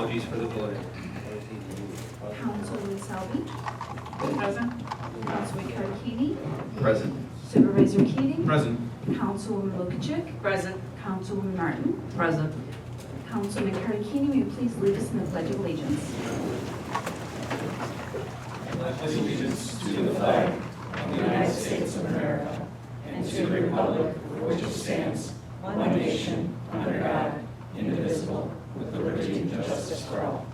apologies for the delay. Councilman Selby, Present. Councilman Karakini, Present. Supervisor Keating, Present. Councilwoman Lukacek, Present. Councilwoman Martin, Present. Councilman Karakini, will you please lead us in the Pledge of Allegiance? pledge allegiance to the flag of the United States of America and to the republic for which it stands, one nation, under God, indivisible, with liberty and justice for all.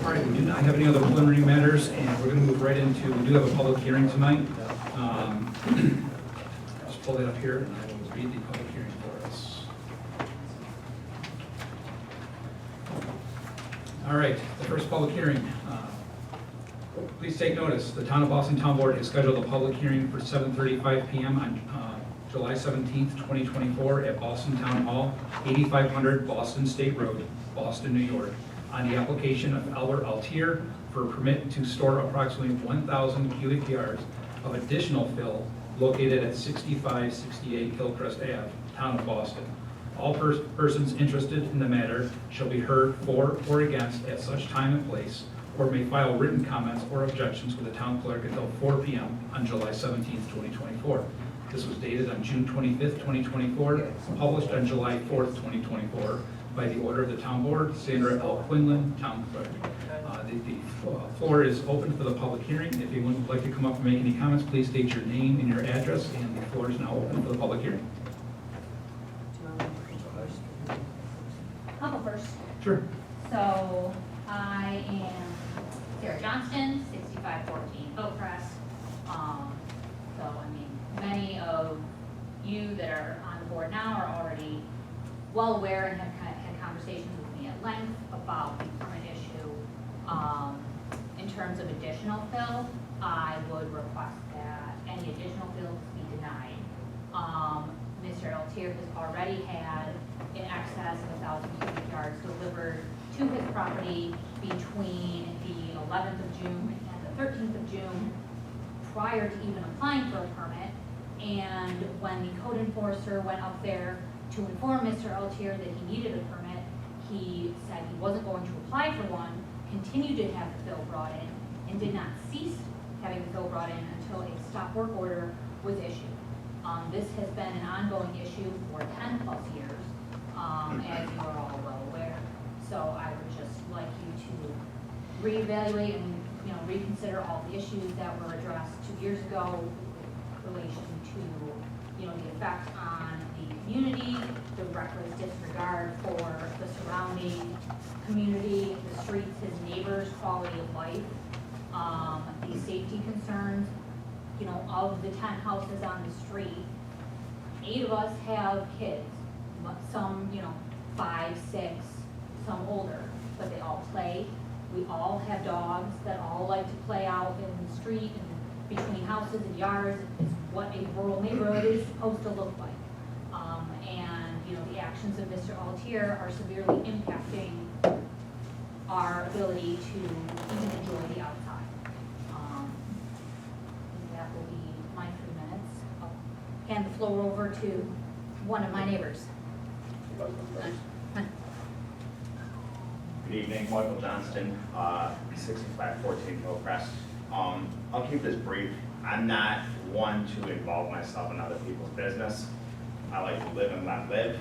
All right, we do not have any other preliminary matters, and we're going to move right into, we do have a public hearing tonight. Just pull that up here, and I will read the public hearing for us. All right, the first public hearing. Please take notice, the Town of Boston Town Board has scheduled a public hearing for 7:35 PM on July 17th, 2024 at Boston Town Hall, 8500 Boston State Road, Boston, New York, on the application of Albert Altier for a permit to store approximately 1,000 cubic yards of additional fill located at 6568 Hillcrest Ave, Town of Boston. All persons interested in the matter shall be heard for or against at such time and place, or may file written comments or objections with the town clerk until 4 PM on July 17th, 2024. This was dated on June 25th, 2024, published on July 4th, 2024, by the order of the town board, Sandra L. Quinlan, town clerk. The floor is open for the public hearing. If anyone would like to come up and make any comments, please state your name and your address, and the floor is now open for the public hearing. I'll go first. Sure. So I am Sarah Johnston, 6514 Hillcrest. So I mean, many of you that are on the board now are already well aware and have had conversations with me at length about the permit issue. In terms of additional fill, I would request that any additional fill be denied. Mr. Altier has already had in excess of 1,000 cubic yards delivered to his property between the 11th of June and the 13th of June prior to even applying for a permit. And when the code enforcer went up there to inform Mr. Altier that he needed a permit, he said he wasn't going to apply for one, continued to have the fill brought in, and did not cease having the fill brought in until a stop work order was issued. This has been an ongoing issue for 10 plus years, as you are all well aware. So I would just like you to reevaluate and reconsider all the issues that were addressed 2 years ago in relation to the effect on the community, the reckless disregard for the surrounding community, the streets, his neighbors' quality of life, the safety concerns. Of the 10 houses on the street, 8 of us have kids, some 5, 6, some older, but they all play. We all have dogs that all like to play out in the street and between houses and yards. It's what a rural neighborhood is supposed to look like. The actions of Mr. Altier are severely impacting our ability to even enjoy the outside. That will be my 3 minutes. I'll hand the floor over to one of my neighbors. Good evening, Michael Johnston, 6514 Hillcrest. I'll keep this brief. I'm not one to involve myself in other people's business. I like to live and let live.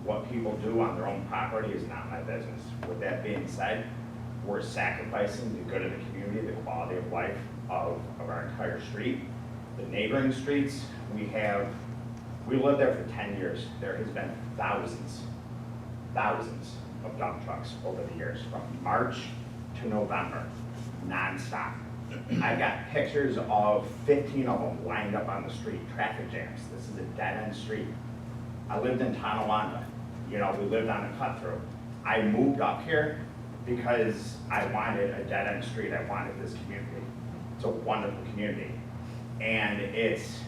What people do on their own property is not my business. With that being said, we're sacrificing the good of the community, the quality of life of our entire street. The neighboring streets, we lived there for 10 years. There has been thousands of dump trucks over the years, from March to November, nonstop. I got pictures of 15 of them lined up on the street, traffic jams. This is a dead-end street. I lived in Tonawanda. We lived on a cut-through. I moved up here because I wanted a dead-end street. I wanted this community. It's a wonderful community. And it's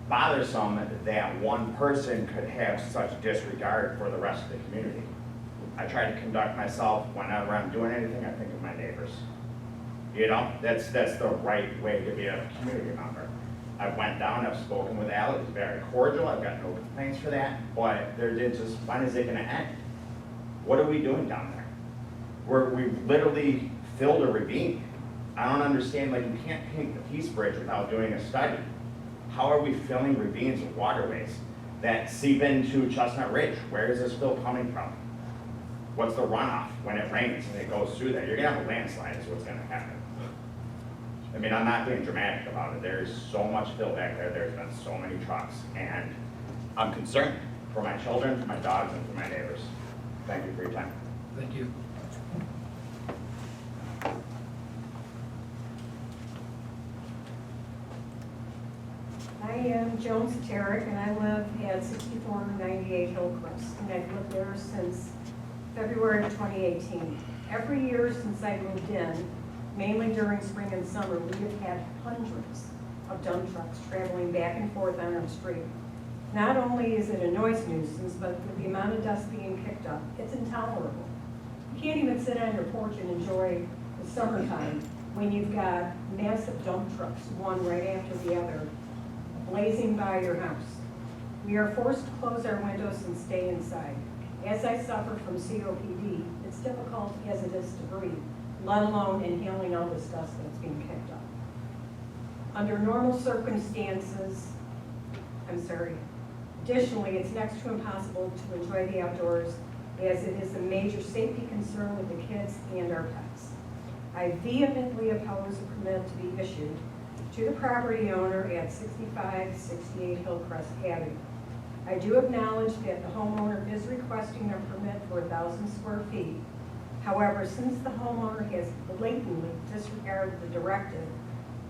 bothersome that one person could have such disregard for the rest of the community. I try to conduct myself whenever I'm doing anything, I think of my neighbors. That's the right way to be a community member. I went down, I've spoken with Al, it's very cordial, I've got no complaints for that, but they're just, when is it gonna end? What are we doing down there? We've literally filled a ravine. I don't understand, like, you can't paint the Peace Bridge without doing a study. How are we filling ravines and waterways that seep into Chestnut Ridge? Where is this fill coming from? What's the runoff when it rains and it goes through there? You're gonna have a landslide is what's gonna happen. I mean, I'm not being dramatic about it. There's so much fill back there. There's been so many trucks. And I'm concerned for my children, for my dogs, and for my neighbors. Thank you for your time. Thank you. I am Joan Saterick, and I live at 6498 Hillcrest, and I've lived there since February of 2018. Every year since I moved in, mainly during spring and summer, we have had hundreds of dump trucks traveling back and forth on our street. Not only is it a noise nuisance, but with the amount of dust being kicked up, it's intolerable. You can't even sit on your porch and enjoy the summertime when you've got massive dump trucks, one right after the other, blazing by your house. We are forced to close our windows and stay inside. As I suffer from COPD, it's difficult as it is to breathe, let alone inhaling all this dust that's being kicked up. Under normal circumstances, additionally, it's next to impossible to enjoy the outdoors as it is a major safety concern with the kids and our pets. I vehemently oppose a permit to be issued to the property owner at 6568 Hillcrest Avenue. I do acknowledge that the homeowner is requesting a permit for 1,000 square feet. However, since the homeowner has blatantly disregarded the directive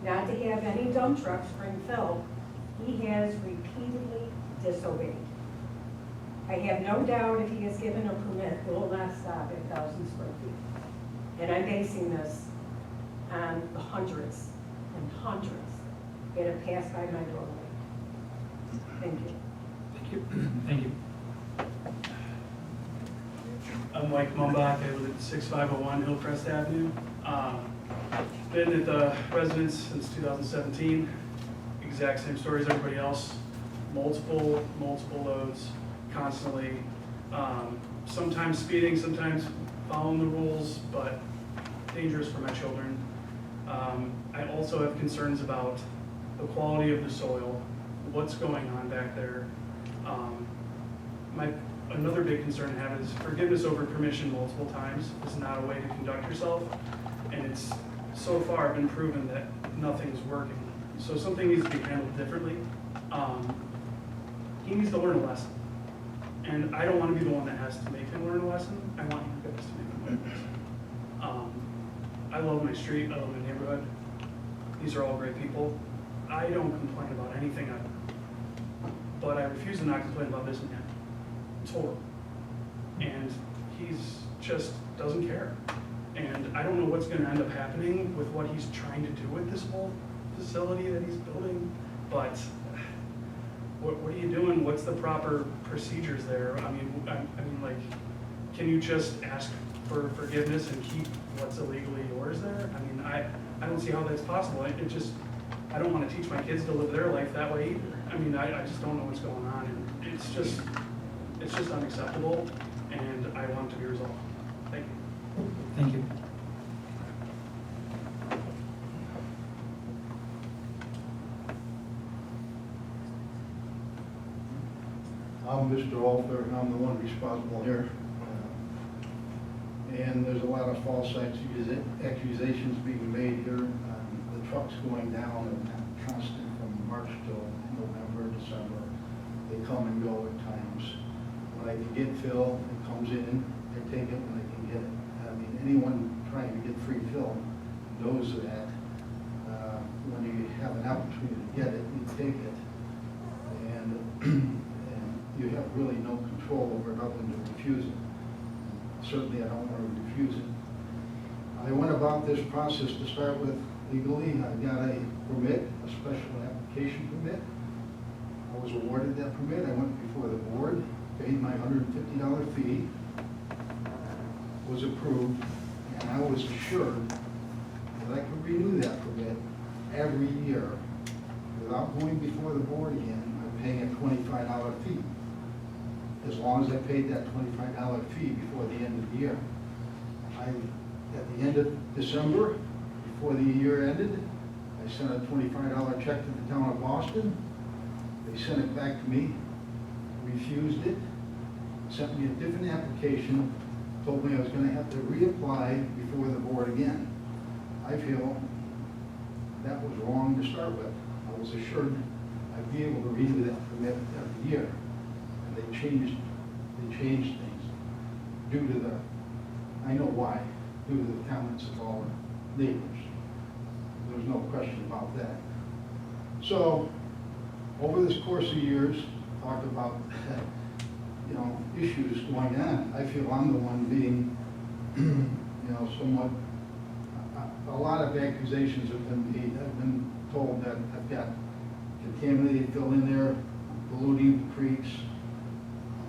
not to have any dump trucks bring fill, he has repeatedly disobeyed. I have no doubt if he is given a permit, it will not stop at 1,000 square feet. And I'm basing this on the hundreds and hundreds that have passed by my doorway. Thank you. Thank you. Thank you. I'm Mike Mumbach. I live at 6501 Hillcrest Avenue. Been at the residence since 2017. Exact same story as everybody else. Multiple loads, constantly. Sometimes speeding, sometimes following the rules, but dangerous for my children. I also have concerns about the quality of the soil, what's going on back there. Another big concern I have is forgiveness over permission multiple times is not a way to conduct yourself, and it's so far been proven that nothing's working. So something needs to be handled differently. He needs to learn a lesson, and I don't want to be the one that has to make him learn a lesson. I want you guys to make him learn a lesson. I love my street, I love my neighborhood. These are all great people. I don't complain about anything ever, but I refuse to not complain about this man. It's horrible. And he's just doesn't care. And I don't know what's gonna end up happening with what he's trying to do with this whole facility that he's building, but what are you doing? What's the proper procedures there? I mean, like, can you just ask for forgiveness and keep what's illegally yours there? I mean, I don't see how that's possible. I don't want to teach my kids to live their life that way either. I mean, I just don't know what's going on, and it's just unacceptable, and I want it to be resolved. Thank you. Thank you. I'm Mr. Alter, I'm the one responsible here. And there's a lot of false accusations being made here. The trucks going down are not constant from March till November, December. They come and go at times. When I can get fill, it comes in, I take it when I can get it. I mean, anyone trying to get free fill knows that when you have an opportunity to get it, you take it. And you have really no control over it other than to refuse it. Certainly, I don't want to refuse it. I went about this process to start with legally. I got a permit, a special application permit. I was awarded that permit. I went before the board, paid my $150 fee, was approved, and I was assured that I could renew that permit every year without going before the board again, I'm paying a $25 fee. As long as I paid that $25 fee before the end of the year. At the end of December, before the year ended, I sent a $25 check to the town of Boston. They sent it back to me, refused it, sent me a different application, told me I was gonna have to reapply before the board again. I feel that was wrong to start with. I was assured I'd be able to renew that permit every year. And they changed things due to I know why, due to the comments of all the neighbors. There's no question about that. So, over this course of years, talk about, issues going on. I feel I'm the one being, somewhat, a lot of accusations have been made. I've been told that I've got contaminated fill in there, polluting the creeks,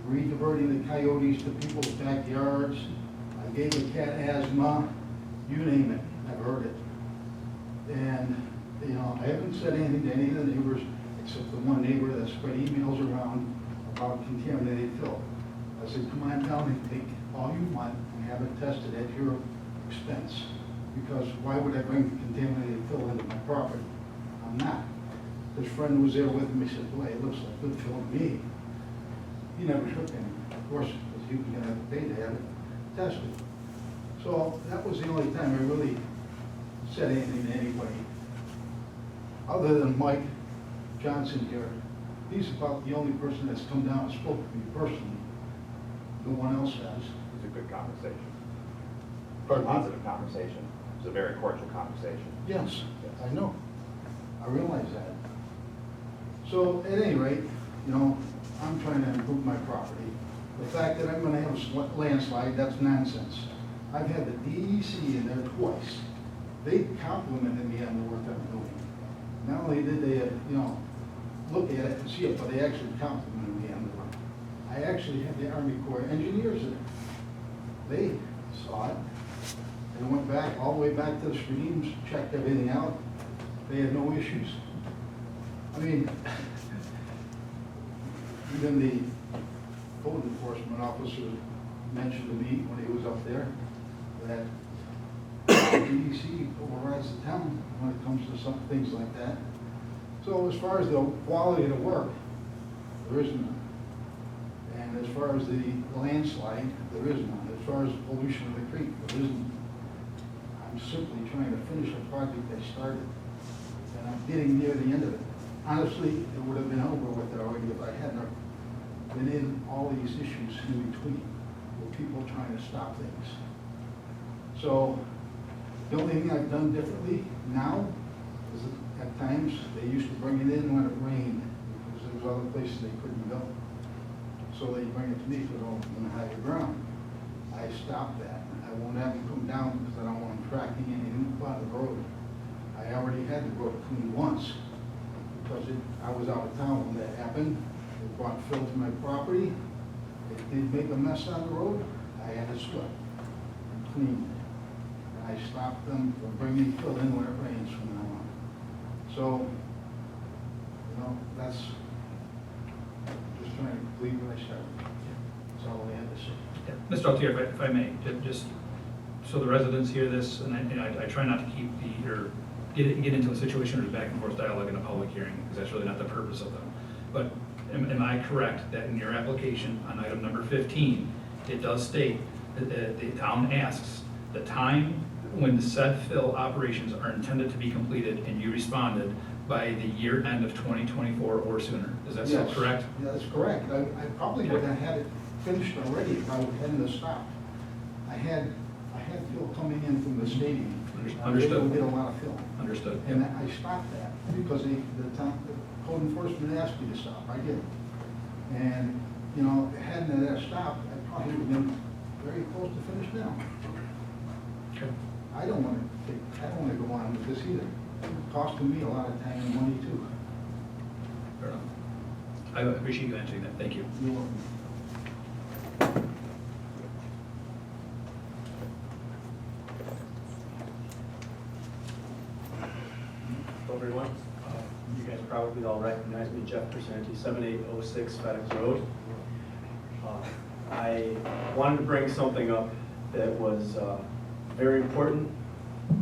re-diverting the coyotes to people's backyards. I gave a cat asthma, you name it, I've heard it. And, I haven't said anything to any of the neighbors, except the one neighbor that spread emails around about contaminated fill. I said, come on down and take all you want and have it tested at your expense. Because why would I bring contaminated fill into my property? I'm not. His friend was there with me, said, boy, it looks like good fill to me. He never took any, of course, because he was gonna have to pay to have it tested. So that was the only time I really said anything to anybody. Other than Mike Johnson here, he's about the only person that's come down and spoke to me personally. No one else has. It's a good conversation. Pardon me? Positive conversation. It's a very cordial conversation. Yes, I know. I realize that. So at any rate, I'm trying to improve my property. The fact that I'm gonna have a landslide, that's nonsense. I've had the DEC in there twice. They complimented me on the work I'm doing. Not only did they, look at it and see it, but they actually complimented me on the work. I actually had the Army Corps of Engineers in it. They saw it. They went back, all the way back to the streams, checked everything out. They had no issues. I mean, even the code enforcement officer mentioned to me when he was up there that DEC overrides the town when it comes to some things like that. So as far as the quality of the work, there is none. And as far as the landslide, there is none. As far as the pollution of the creek, there is none. I'm simply trying to finish a project I started, and I'm getting near the end of it. Honestly, it would have been over with it already if I hadn't been in all these issues in between with people trying to stop things. So the only thing I've done differently now is that at times they used to bring it in when it rained because there was other places they couldn't go. So they bring it to me because I'm in the higher ground. I stopped that. I won't have them come down because I don't want them tracking anything by the road. I already had the road cleaned once because I was out of town when that happened. They brought fill to my property. It did make a mess on the road. I had to sweep and clean it. I stopped them from bringing fill in when it rains from now on. So, that's just trying to complete what I started. That's all I had to say. Yeah. Mr. Altier, if I may, just so the residents hear this, and I try not to keep get into a situation where there's back and forth dialogue in a public hearing, because that's really not the purpose of them. But am I correct that in your application on item number 15, it does state that the town asks the time when the said fill operations are intended to be completed, and you responded by the year end of 2024 or sooner? Is that so Yes. correct? Yeah, that's correct. I probably would have had it finished already if I hadn't stopped. I had fill coming in from the stadium. I was able to get a lot of fill. Understood. And I stopped that because the code enforcement asked me to stop. I did. And, hadn't that stopped, I probably would have been very close to finish now. Okay. I don't want to go on with this either. It's costing me a lot of time and money too. Fair enough. I appreciate you answering that. Thank you. You're welcome. Everyone, you guys probably probably all recognize me, Jeff Crescenti, 7806 FedEx Road. I wanted to bring something up that was very important,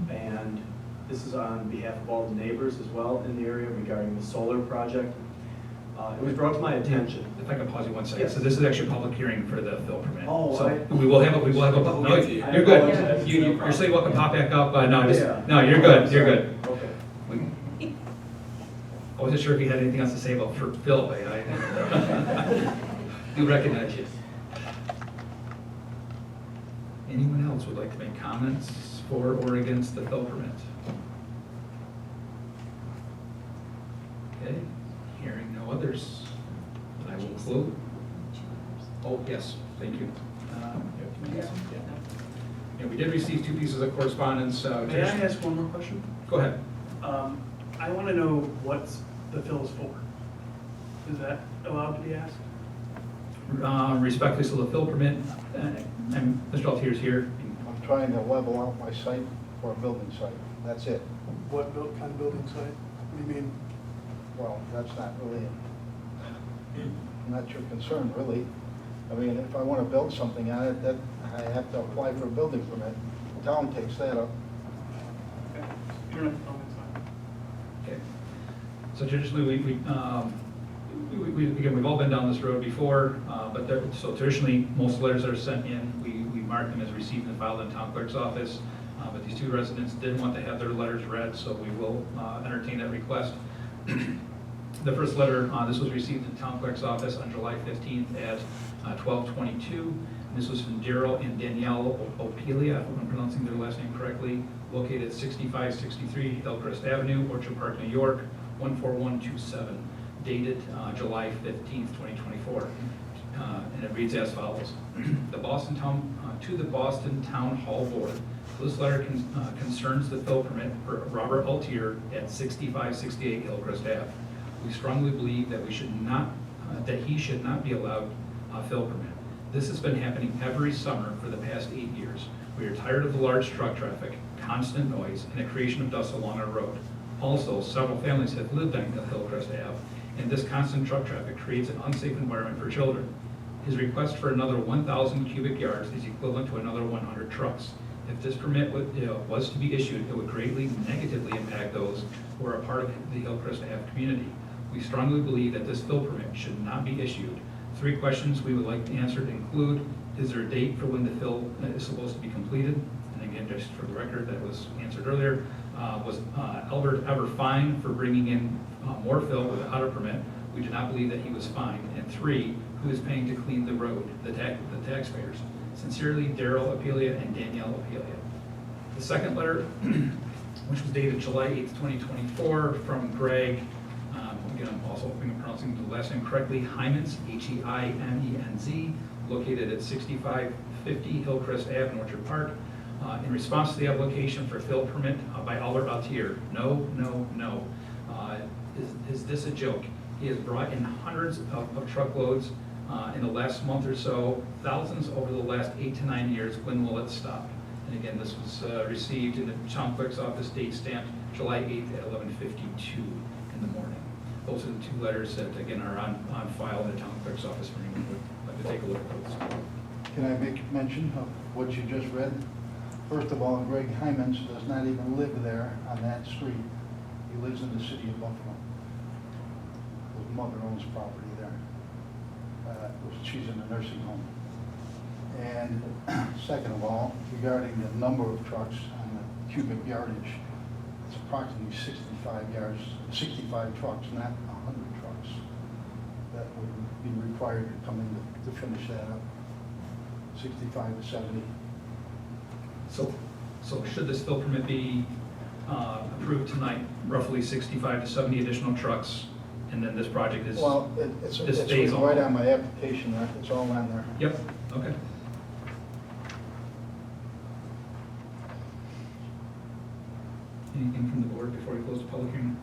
and this is on behalf of all the neighbors as well in the area regarding the solar project. It was brought to my attention. If I can pause you 1 second. Yes. So this is actually a public hearing for the fill permit. Oh, So I- we will have a, no, you're good. You're saying welcome, pop back up, no, just, Yeah. no, you're good, you're good. Okay. I wasn't sure if you had anything else to say about for Phil, but I do recognize you. Anyone else would like to make comments for or against the fill permit? Okay, hearing no others, I will close. Oh, yes, thank you. Yeah, we did receive 2 pieces of correspondence. May I ask one more question? Go ahead. I want to know what the fill is for. Is that allowed to be asked? Respectfully, so the fill permit, and Mr. Altier's here. I'm trying to level out my site for a building site. That's it. What kind of building site? What do you mean? Well, that's not really, not your concern, really. I mean, if I want to build something on it, that I have to apply for a building permit. The town takes that up. Okay. You don't have to tell me, it's fine. Okay. So traditionally, again, we've all been down this road before, but so traditionally, most letters that are sent in, we mark them as received and filed in town clerk's office. But these 2 residents didn't want to have their letters read, so we will entertain that request. The first letter, this was received in town clerk's office on July 15th at 12:22. This was from Daryl and Danielle Opelia, if I'm pronouncing their last name correctly, located at 6563 Hillcrest Avenue, Orchard Park, New York, 14127, dated July 15th, 2024. And it reads as follows. To the Boston Town Hall Board, this letter concerns the fill permit for Robert Altier at 6568 Hillcrest Ave. We strongly believe that he should not be allowed a fill permit. This has been happening every summer for the past 8 years. We are tired of the large truck traffic, constant noise, and the creation of dust along our road. Also, several families have lived on Hillcrest Ave, and this constant truck traffic creates an unsafe environment for children. His request for another 1,000 cubic yards is equivalent to another 100 trucks. If this permit was to be issued, it would greatly negatively impact those who are a part of the Hillcrest Ave community. We strongly believe that this fill permit should not be issued. 3 questions we would like answered include, is there a date for when the fill is supposed to be completed? And again, just for the record, that was answered earlier. Was Albert ever fined for bringing in more fill without a permit? We do not believe that he was fined. And 3, who is paying to clean the road? The taxpayers. Sincerely, Daryl Apelia and Danielle Apelia. The second letter, which was dated July 8th, 2024, from Greg, again, I'm also hoping I'm pronouncing the last name correctly, Hymenz, H-E-I-M-E-N-Z, located at 6550 Hillcrest Ave in Orchard Park. In response to the application for fill permit by Albert Altier, no. Is this a joke? He has brought in hundreds of truckloads in the last month or so, thousands over the last 8 to 9 years. When will it stop? And again, this was received in the town clerk's office, date stamped July 8th at 11:52 in the morning. Those are the 2 letters that, again, are on file in the town clerk's office for anyone who would like to take a look at those. Can I make mention of what you just read? First of all, Greg Hyman's does not even live there on that street. He lives in the city of Buffalo. His mother owns property there. She's in a nursing home. And second of all, regarding the number of trucks on the cubic yardage, it's approximately 65 trucks, not 100 trucks. That would be required to come in to finish that up. 65 to 70. So should this fill permit be approved tonight, roughly 65 to 70 additional trucks, and then this project is? Well, it's stays on. right on my application, it's all on there. Yep, okay. Anything from the board before we close the public hearing?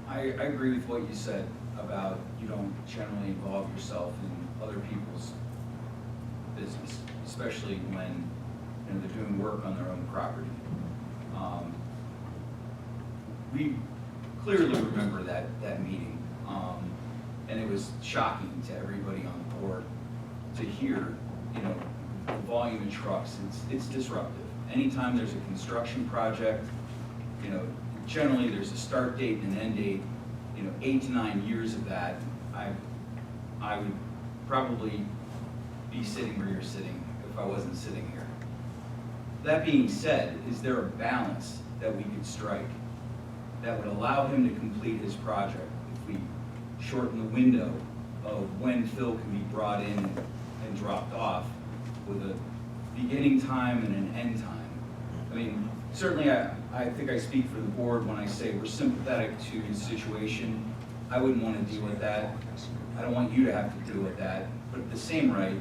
I agree with what you said about you don't generally involve yourself in other people's business, especially when they're doing work on their own property. clearly remember that meeting. And it was shocking to everybody on the board to hear, you know, the volume of trucks. It's disruptive. Anytime there's a construction project, you know, generally there's a start date and an end date. You know, 8 to 9 years of that, I would probably be sitting where you're sitting if I wasn't sitting here. That being said, is there a balance that we could strike that would allow him to complete his project if we shorten the window of when Phil can be brought in and dropped off with a beginning time and an end time? I mean, certainly I think I speak for the board when I say we're sympathetic to the situation. I wouldn't want to deal with that. I don't want you to have to deal with that. But at the same right,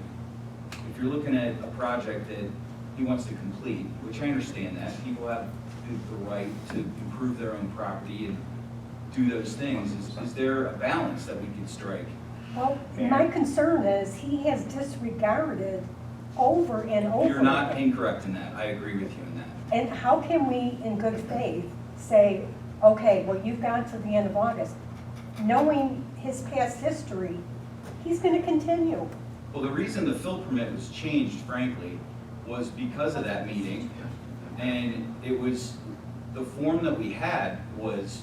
if you're looking at a project that he wants to complete, which I understand that, people have the right to improve their own property and do those things. Is there a balance that we could strike? Well, my concern is he has disregarded over and over. You're not again. incorrect in that. I agree with you in that. And how can we, in good faith, say, okay, well, you've got to the end of August, knowing his past history, he's gonna continue. Well, the reason the fill permit was changed, frankly, was because of that meeting. And it was, the form that we had was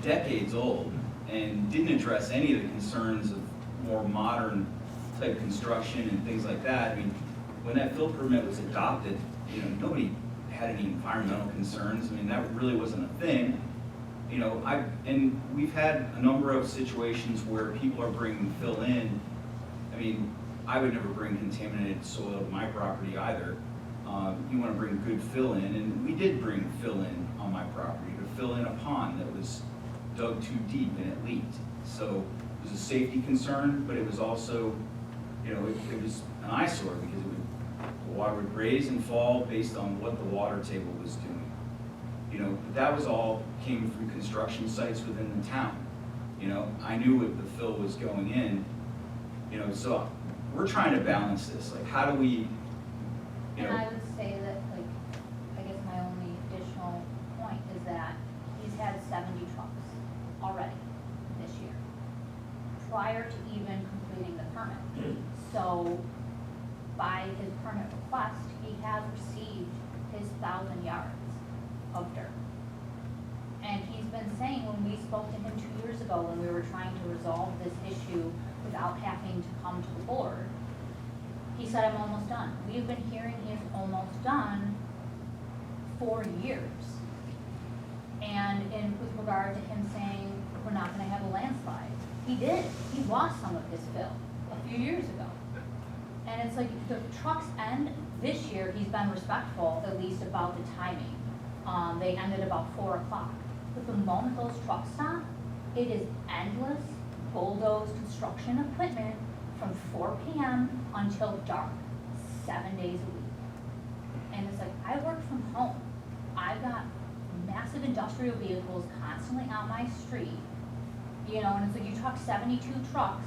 decades old and didn't address any of the concerns of more modern type construction and things like that. I mean, when that fill permit was adopted, you know, nobody had any environmental concerns. I mean, that really wasn't a thing. You know, and we've had a number of situations where people are bringing fill in. I mean, I would never bring contaminated soil to my property either. You want to bring good fill in, and we did bring fill in on my property to fill in a pond that was dug too deep and it leaked. So it was a safety concern, but it was also, you know, it was an eyesore because the water would raise and fall based on what the water table was doing. You know, but that was all came through construction sites within the town. You know, I knew what the fill was going in, you know, so we're trying to balance this. Like, how do we, you And know, I would say that, like, I guess my only additional point is that he's had 70 trucks already this year, prior to even completing the permit. So by his permit request, he has received his 1,000 yards of dirt. And he's been saying, when we spoke to him 2 years ago, when we were trying to resolve this issue without having to come to the board, he said, I'm almost done. We've been hearing he's almost done for years. And with regard to him saying, we're not gonna have a landslide, he did. He lost some of his fill a few years ago. And it's like, the trucks end, this year, he's been respectful, at least about the timing. They ended about 4 o'clock. But the moment those trucks stop, it is endless bulldozed construction equipment from 4 p.m. until dark, 7 days a week. And it's like, I work from home. I've got massive industrial vehicles constantly on my street, you know, and it's like, you talk 72 trucks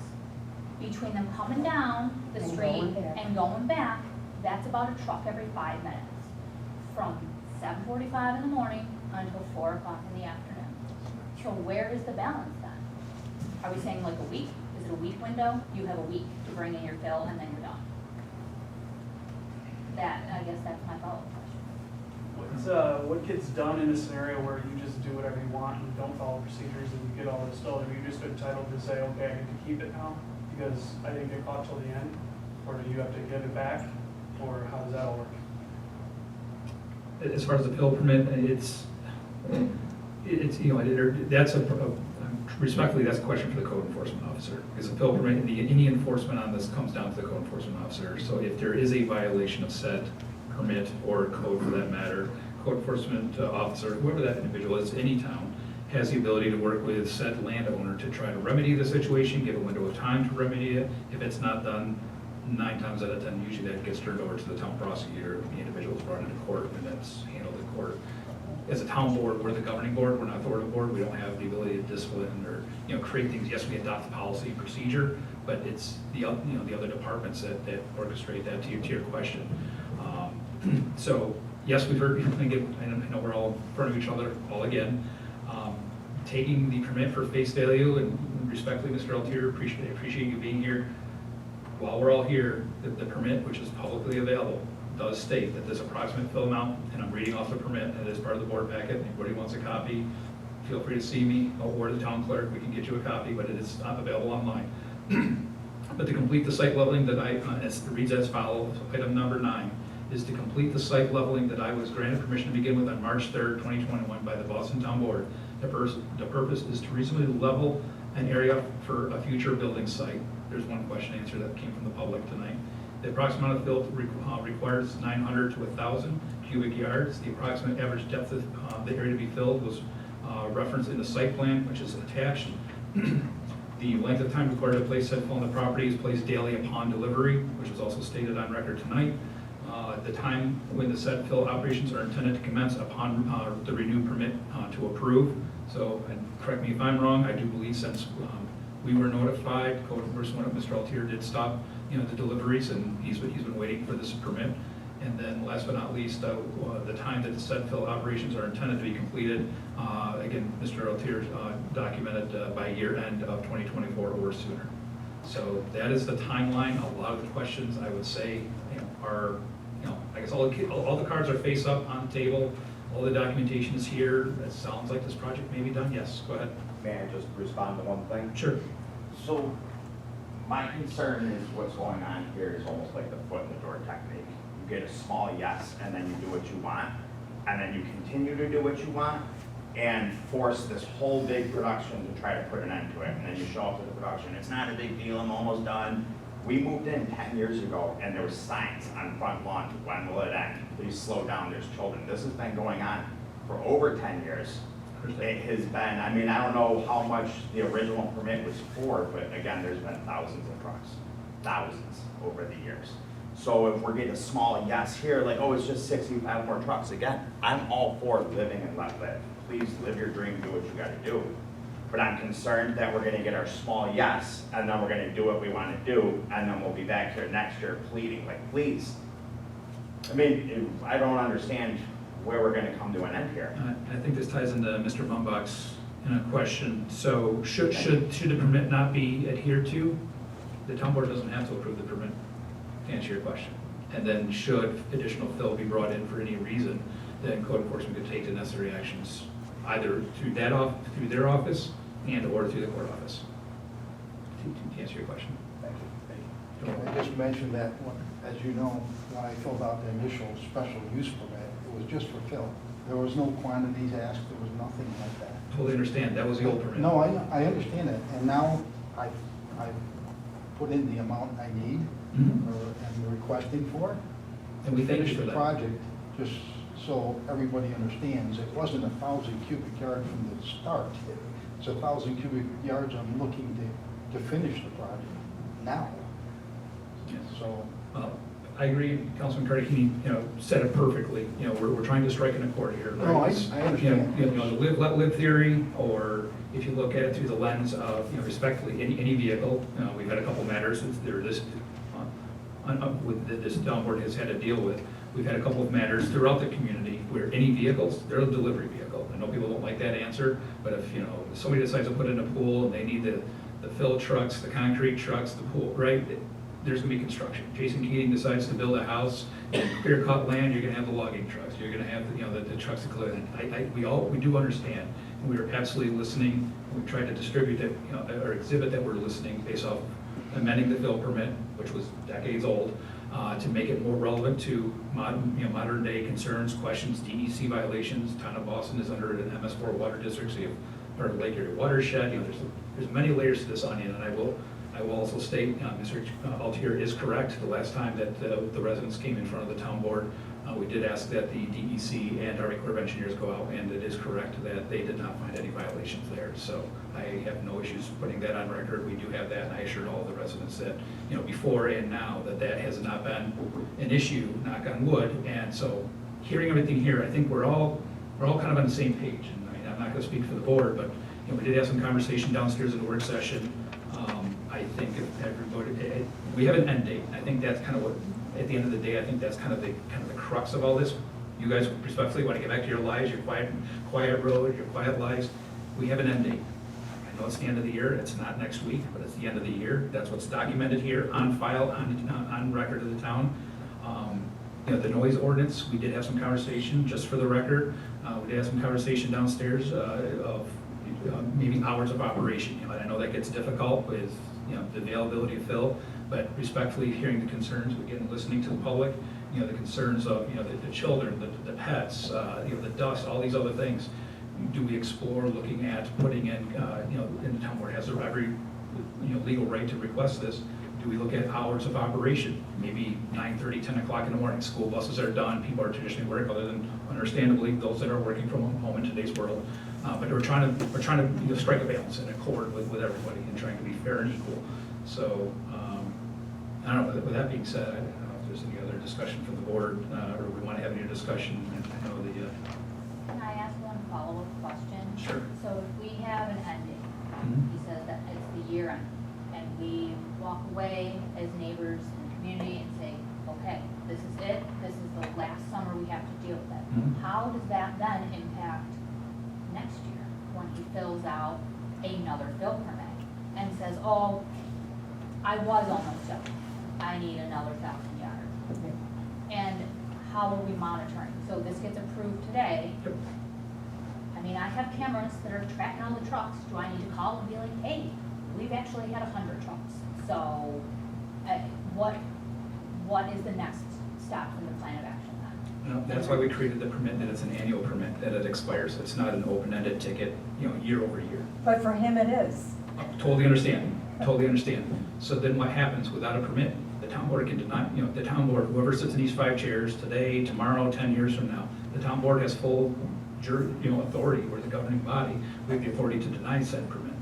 between them coming down the And street going back. and going back. That's about a truck every 5 minutes, from 7:45 in the morning until 4 o'clock in the afternoon. So where is the balance then? Are we saying like a week? Is it a week window? You have a week to bring in your fill and then you're done. I guess that's my follow-up question. What gets done in a scenario where you just do whatever you want and don't follow procedures and you get all this fill? Are you just entitled to say, okay, I get to keep it now because I didn't get caught till the end? Or do you have to give it back? Or how does that all work? As far as the fill permit, it's, you know, that's respectfully, that's a question for the code enforcement officer. Because the fill permit, any enforcement on this comes down to the code enforcement officer. So if there is a violation of said permit or code for that matter, code enforcement officer, whoever that individual is, any town, has the ability to work with said landowner to try to remedy the situation, give a window of time to remedy it. If it's not done, 9 times out of 10, usually that gets turned over to the town prosecutor, the individual's brought into court, and that's handled in court. As a town board, we're the governing board, we're not the authoritative board, we don't have the ability to discipline or, you know, create things. Yes, we adopt the policy and procedure, but it's the, you know, the other departments that orchestrate that, to your question. So, yes, we've heard, I know we're all in front of each other all again. taking the permit for face value, and respectfully, Mr. Altier, appreciate you being here. While we're all here, the permit, which is publicly available, does state that this approximate fill amount, and I'm reading off the permit, and it is part of the board packet. Anybody wants a copy, feel free to see me or the town clerk. We can get you a copy, but it is available online. But to complete the site leveling that it reads as follows. Item number 9 is to complete the site leveling that I was granted permission to begin with on March 3rd, 2021 by the Boston Town Board. The purpose is to reasonably level an area for a future building site. There's one question answer that came from the public tonight. The approximate amount of fill requires 900 to 1,000 cubic yards. The approximate average depth of the area to be filled was referenced in the site plan, which is attached. The length of time required to place said fill on the property is placed daily upon delivery, which was also stated on record tonight. The time when the said fill operations are intended to commence upon the renewed permit to approve. So, and correct me if I'm wrong, I do believe since we were notified, code enforcement, Mr. Altier did stop, the deliveries, and he's been waiting for this permit. And then last but not least, the time that the said fill operations are intended to be completed, again, Mr. Altier documented by year end of 2024 or sooner. So that is the timeline. A lot of the questions I would say are, I guess all the cards are face up on the table. All the documentation is here. It sounds like this project may be done. Yes, go ahead. May I just respond to one thing? Sure. So, my concern is what's going on here is almost like the foot in the door technique. You get a small yes, and then you do what you want, and then you continue to do what you want, and force this whole big production to try to put an end to it, and then you show up to the production. It's not a big deal, I'm almost done. We moved in 10 years ago, and there were signs on front lawn, when will it end? Please slow down, there's children. This has been going on for over 10 years. It has been, I mean, I don't know how much the original permit was for, but again, there's been thousands of trucks, thousands over the years. So if we're getting a small yes here, like, oh, it's just 65 more trucks, again, I'm all for living and let live. Please live your dream, do what you gotta do. But I'm concerned that we're gonna get our small yes, and then we're gonna do what we wanna do, and then we'll be back here next year pleading, like, please. I mean, I don't understand where we're gonna come to an end here. I think this ties into Mr. Mumbach's question. So should the permit not be adhered to? The town board doesn't have to approve the permit, to answer your question. And then should additional fill be brought in for any reason, then code enforcement could take the necessary actions, either through their office and or through the court office, to answer your question. Thank you. I just mentioned that, as you know, when I filled out the initial special use permit, it was just for fill. There was no quantities asked, there was nothing like that. Totally understand, that was the old permit. No, I understand it, and now I've put in the amount I need, Mhm. or am requesting for. And we thank you Finish for the that. project, just so everybody understands, it wasn't 1,000 cubic yard from the start. It's 1,000 cubic yards I'm looking to finish the project now. Yes. So, I agree, Councilman Cardicchini, said it perfectly. We're trying to strike an accord here. right? No, I It's, understand. The live, let live theory, or if you look at it through the lens of, respectfully, any vehicle, we've had a couple matters that this town board has had to deal with. We've had a couple of matters throughout the community where any vehicles, they're a delivery vehicle. I know people don't like that answer, but if, somebody decides to put in a pool and they need the fill trucks, the concrete trucks, the pool, right? There's gonna be construction. Jason Keating decides to build a house, clear cut land, you're gonna have the logging trucks, you're gonna have, the trucks that clear it. We do understand, and we are absolutely listening. We tried to distribute it, or exhibit that we're listening based off amending the fill permit, which was decades old, to make it more relevant to modern day concerns, questions, DEC violations. Town of Boston is under an MS4 water district, so you have part of Lake Erie watershed. There's many layers to this onion, and I will also state, Mr. Altier is correct. The last time that the residents came in front of the town board, we did ask that the DEC and Army Corps of Engineers go out, and it is correct that they did not find any violations there. So I have no issues putting that on record. We do have that, and I assured all the residents that, before and now, that has not been an issue, knock on wood. And so hearing everything here, I think we're all kind of on the same page. And I mean, I'm not gonna speak for the board, but, we did have some conversation downstairs in the work session. I think if everybody, we have an end date. I think that's kind of what, at the end of the day, I think that's kind of the crux of all this. You guys respectfully want to get back to your lives, your quiet road, your quiet lives. we have an end date. I know it's the end of the year, it's not next week, but it's the end of the year. That's what's documented here, on file, on record of the town. You know, the noise ordinance, we did have some conversation, just for the record. We did have some conversation downstairs of maybe hours of operation. You know, and I know that gets difficult with, you know, the availability of fill, but respectfully hearing the concerns, again, listening to the public, you know, the concerns of, you know, the children, the pets, you know, the dust, all these other things. Do we explore looking at putting in, you know, in the town board has every, you know, legal right to request this. Do we look at hours of operation? Maybe 9:30, 10 o'clock in the morning, school buses are done, people are traditionally working, other than understandably those that are working from home in today's world. But we're trying to you know, strike a balance and accord with everybody and trying to be fair and equal. So, I don't know, with that being said, I don't know if there's any other discussion from the board, or we want to have any discussion. I know the, Can I ask one follow-up question? Sure. So if we have an ending, Mhm. he says that it's the year end, and we walk away as neighbors in the community and say, okay, this is it, this is the last summer we have to deal with it. Mhm. How does that then impact next year, when he fills out another fill permit and says, oh, I was almost done, I need another 1,000 yards? And how are we monitoring? So this gets approved today. Yep. I mean, I have cameras that are tracking all the trucks. Do I need to call and be like, hey, we've actually had 100 trucks. So what is the next step in the plan of action then? Well, that's why we created the permit, that it's an annual permit, that it expires. It's not an open-ended ticket, you know, year over year. But for him it is. Totally understand, totally understand. So then what happens without a permit? The town board can deny, you know, the town board, whoever sits in these 5 chairs today, tomorrow, 10 years from now, the town board has full, you know, authority, or the governing body, we have the authority to deny said permit.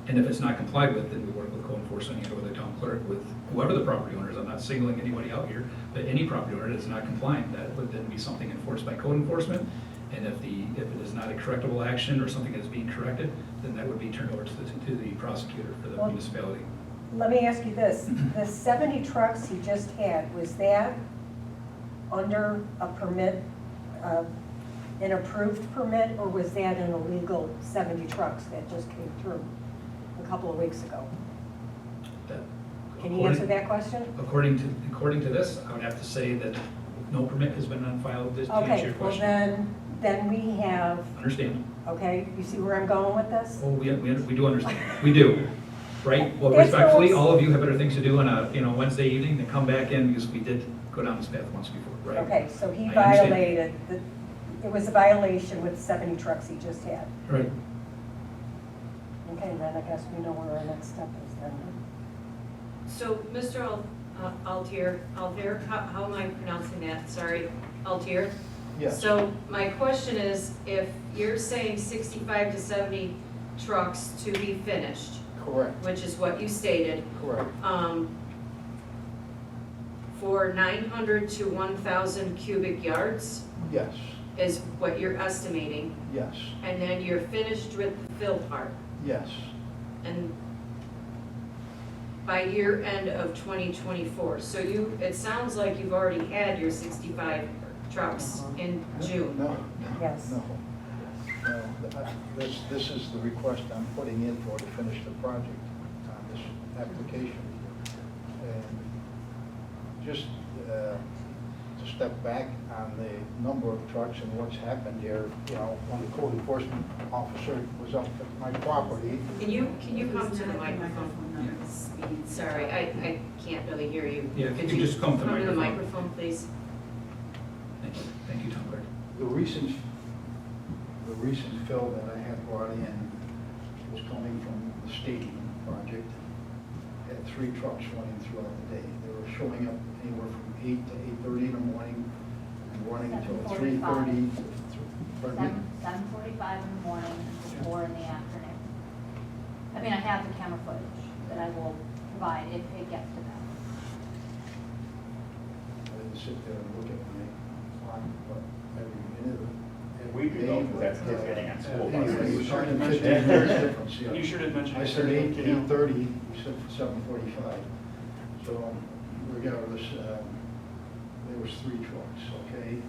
And if it's not complied with, then we work with code enforcement and go with the town clerk, with whoever the property owner is. I'm not singling anybody out here, but any property owner that's not compliant, that would then be something enforced by code enforcement. And if it is not a correctable action or something that is being corrected, then that would be turned over to the prosecutor for the Well, municipality. Let me ask you this, the 70 trucks he just had, was that under a permit, an approved permit, or was that an illegal 70 trucks that just came through a couple of weeks ago? That- Can you answer that question? According to this, I would have to say that no permit has been on file to answer Okay, your well question. then we have, Understand? okay, you see where I'm going with this? Oh, we do understand. We do, right? Well, That's respectfully, what I was- all of you have better things to do on a, you know, Wednesday evening than come back in, because we did go down this path once before, right? Okay, so he I understand. violated, it was a violation with 70 trucks he just had. Right. Okay, then I guess we know where our next step is then. So, Mr. Altier, how am I pronouncing that? Sorry, Altier? Yes. So my question is, if you're saying 65 to 70 trucks to be finished, Correct, which is what you stated, correct. for 900 to 1,000 cubic yards Yes, is what you're estimating, yes, and then you're finished with the fill part. yes, And by year end of 2024. So it sounds like you've already had your 65 trucks in June. No, Yes. no, no. This is the request I'm putting in for to finish the project on this application. And just to step back on the number of trucks and what's happened here, you know, when the code enforcement officer was up at my property, Can you come to the microphone? Sorry, I can't really hear you. Yeah, if you Could could just come to the Come to the microphone. microphone, please. Thank you, Tom Clerk. the recent fill that I had brought in was coming from the stadium project. Had 3 trucks running throughout the day. They were showing up anywhere from 8 to 8:30 in the morning and running until 3:30. 7:45 in the morning and 4 in the afternoon. I mean, I have the camera footage that I will provide if it gets to them. I didn't sit there and look at my clock, but every minute of it. We do know, because that's what's getting on school buses. Anyway, it was Sorry to 15 mention. minutes difference, yeah. You should have mentioned. I said 8 to 8:30, you said 7:45. So regardless, there was 3 trucks, okay?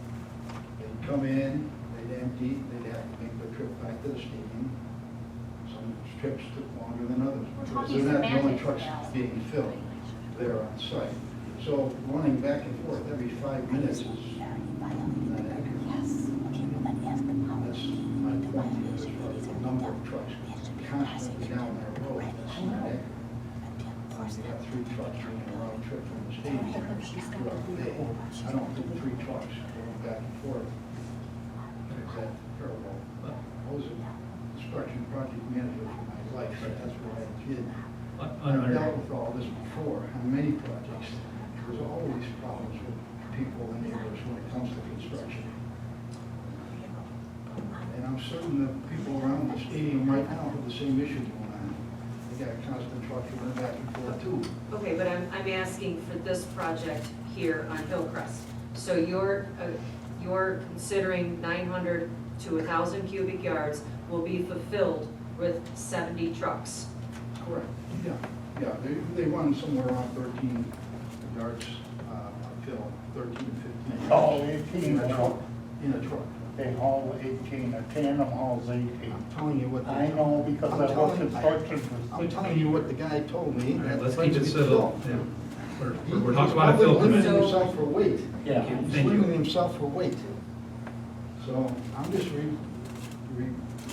They'd come in, they'd empty, they'd have to make the trip back to the stadium. Some trips took longer than others, We're because talking they're not the only semantics, trucks Al. being filled there on site. So running back and forth every 5 minutes is not accurate. That's my point here, as far as the number of trucks constantly down that road, that's not accurate. You got 3 trucks doing a round trip from the stadium throughout the day. I don't think 3 trucks going back and forth. Is that terrible? I was a construction project manager for my life, so that's what I did. I've dealt with all this before on many projects. There's always problems with people and neighbors when it comes to construction. And I'm certain the people around the stadium right now have the same issue going on. They got constant trucks running back and forth too. Okay, but I'm asking for this project here on Hillcrest. So you're considering 900 to 1,000 cubic yards will be fulfilled with 70 trucks? Correct. Yeah, they run somewhere around 13 yards, fill, 13, 15. Haul 18, In a truck. In a truck. they haul 18, a tandem hauls 18. I'm telling you what. I know because I worked construction for I'm telling you what the guy told me. All right, that let's French keep it people civil. don't. Yeah. We're talking about a fill He's permit. limiting himself for weight. Yeah. He's Thank you. limiting himself for weight. So I'm just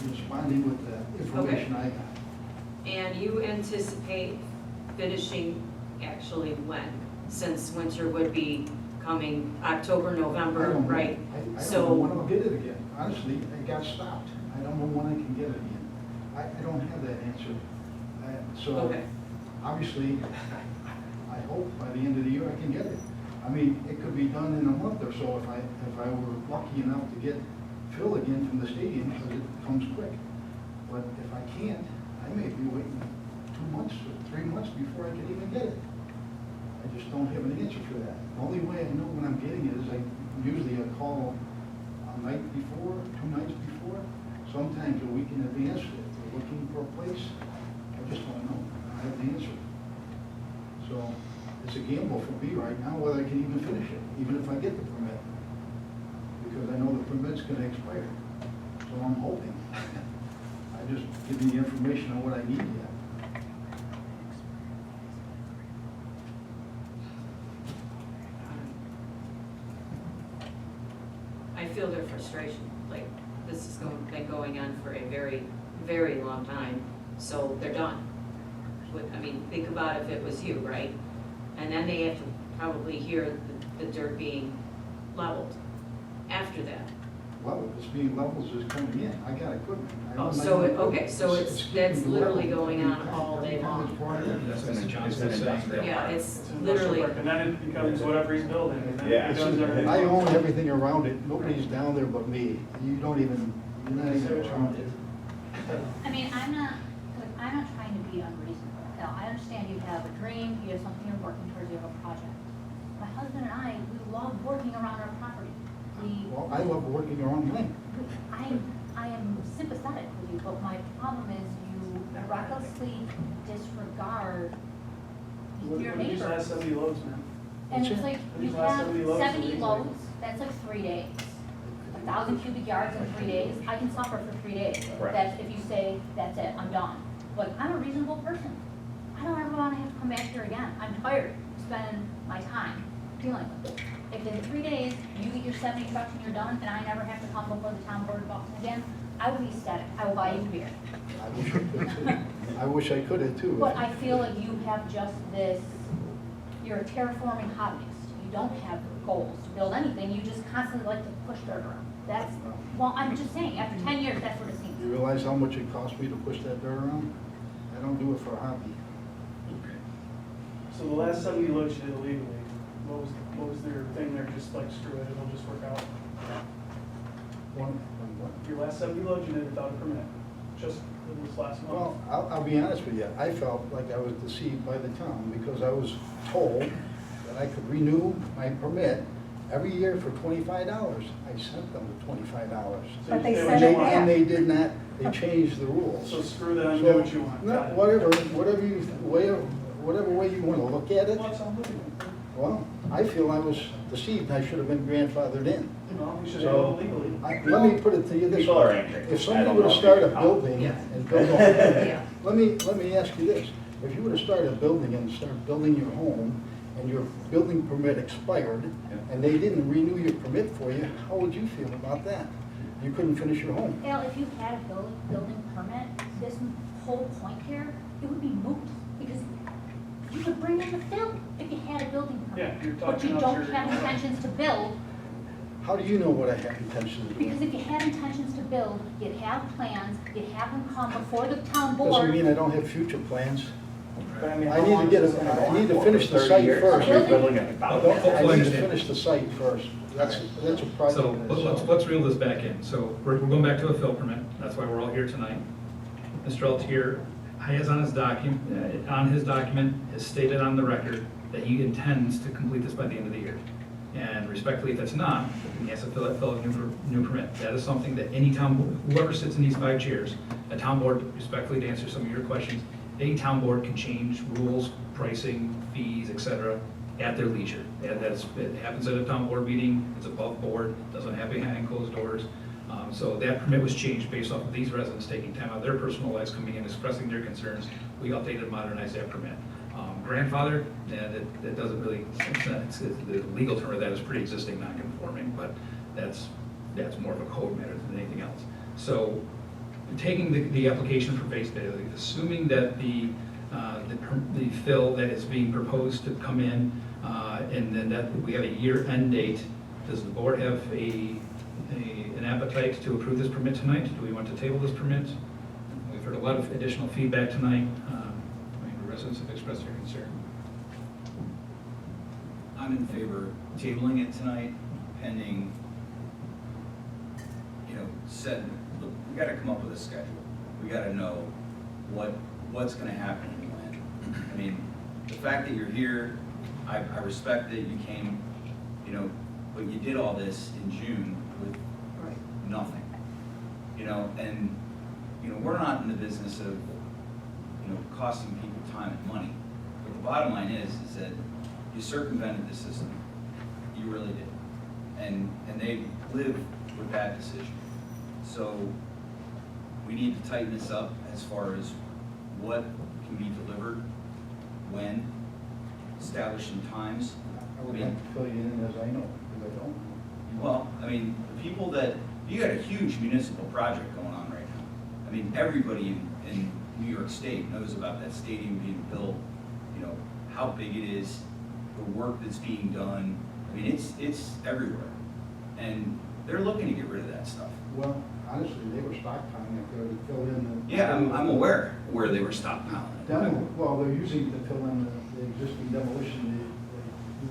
responding with the information I got. And you anticipate finishing actually when? Since winter would be coming October, I November, don't know. right? I don't know So, when I'll get it again. Honestly, it got stopped. I don't know when I can get it again. I don't have that answer. So okay, obviously, I hope by the end of the year I can get it. I mean, it could be done in a month or so if I were lucky enough to get Phil again from the stadium, because it comes quick. But if I can't, I may be waiting 2 months or 3 months before I can even get it. I just don't have an answer for that. The only way I know when I'm getting it is usually I call a night before, 2 nights before, sometimes a week in advance. If they're looking for a place, I just don't know. I have the answer. So it's a gamble for me right now whether I can even finish it, even if I get the permit. Because I know the permit's gonna expire. So I'm hoping. I just give you the information on what I need yet. I feel their frustration, like, this has been going on for a very, very long time, so they're done. I mean, think about if it was you, right? And then they have to probably hear the dirt being leveled after that. Level, it's being levels is coming in. I got equipment. I Oh, own my so own it- equipment. okay, so it's- keeping that's the literally level. going on all day long. That's what Johnson was saying. Yeah, it's It's industrial literally, park, and then it becomes whatever he's building, and then Yeah. he does everything. I own everything around it. Nobody's down there but me. You're not even around it. I mean, I'm not trying to be unreasonable. Now, I understand you have a dream, you have something you're working towards, you have a project. My husband and I, we love working around our property. Well, I love working around mine. I am sympathetic with you, but my problem is you recklessly disregard What your are these neighbors. last 70 loads, man? And What's it's that? like, These you last have 70 loads, 70 these loads, that's like 3 days. 1,000 cubic yards in 3 days, I can suffer for 3 days. Correct. That's, if you say, that's it, I'm done. Like, I'm a reasonable person. I don't ever wanna have to come back here again. I'm tired of spending my time dealing with it. If in 3 days, you get your 70 trucks and you're done, and I never have to come before the town board of Boston again, I will be ecstatic. I will buy you a beer. I wish I could too. I wish I could have too. But I feel like you have just this, you're a terraforming hobbyist. You don't have goals to build anything, you just constantly like to push dirt around. That's, well, I'm just saying, after 10 years, that's what it seems. You realize how much it cost me to push that dirt around? I don't do it for a hobby. So the last 70 loads you did illegally, what was their thing there, just like, screw it, it'll just work out? One, what? Your last 70 loads you did without a permit, just this last month? Well, I'll be honest with you, I felt like I was deceived by the town because I was told that I could renew my permit every year for $25. I sent them the $25. But they you said did it what you want. And they did not, they changed the rules. So screw them, So, do what you want. no, Got it. whatever way you want to look at it, Well, it's unbelievable. Well, I feel I was deceived, I should have been grandfathered in. No, we should So- go legally. Let me put it to you this People are way. angry. If I somebody don't were know to if start you a can building Yeah. and build a Yeah. let me ask you this. If you were to start a building and start building your home, and your building permit expired, and they didn't renew your permit for you, how would you feel about that? You couldn't finish your home. Al, if you had a building permit, this whole point here, it would be moot, because you could bring in the fill if you had a building Yeah, permit. you're But talking you out don't your- have intentions to build, How do you know what I have intentions of because doing? if you had intentions to build, you'd have plans, you'd have them come before the town Doesn't board. mean I don't have future plans. But I mean, I how need long to get, is this gonna go I need on to for? finish the 30 site years. first. Building? We're looking at about- Hopefully I need to understand. finish the site first. That's a project. So in let's, itself. let's reel this back in. So we're going back to a fill permit. That's why we're all here tonight. Mr. Altier has on his document, has stated on the record that he intends to complete this by the end of the year. And respectfully, if that's not, then he has to fill out a new permit. That is something that any town, whoever sits in these 5 chairs, a town board, respectfully to answer some of your questions, any town board can change rules, pricing, fees, et cetera, at their leisure. And it happens at a town board meeting, it's above board, doesn't happen behind closed doors. So that permit was changed based off of these residents taking time out of their personal lives, coming in, expressing their concerns. We updated and modernized that permit. Grandfather, that doesn't really, the legal term of that is pre-existing non-conforming, but that's more of a code matter than anything else. So taking the application for face value, assuming that the fill that is being proposed to come in, and then that we have a year-end date, does the board have an appetite to approve this permit tonight? Do we want to table this permit? We've heard a lot of additional feedback tonight. Residents have expressed their concern. I'm in favor of tabling it tonight, pending, look, we gotta come up with a schedule. We gotta know what's gonna happen and when. I mean, the fact that you're here, I respect that you came, but you did all this in June with nothing. And, we're not in the business of, costing people time and money. But the bottom line is that you circumvented the system. You really did. And they live with that decision. So we need to tighten this up as far as what can be delivered, when, establishing times. I would have to fill you in as I know, because I don't know. Well, the people you got a huge municipal project going on right now. Everybody in New York State knows about that stadium being built, how big it is, the work that's being done. It's everywhere. And they're looking to get rid of that stuff. Well, honestly, they were stockpiling it, they would fill in the. Yeah, I'm aware where they were stockpiling it. Well, they're using it to fill in the existing demolition,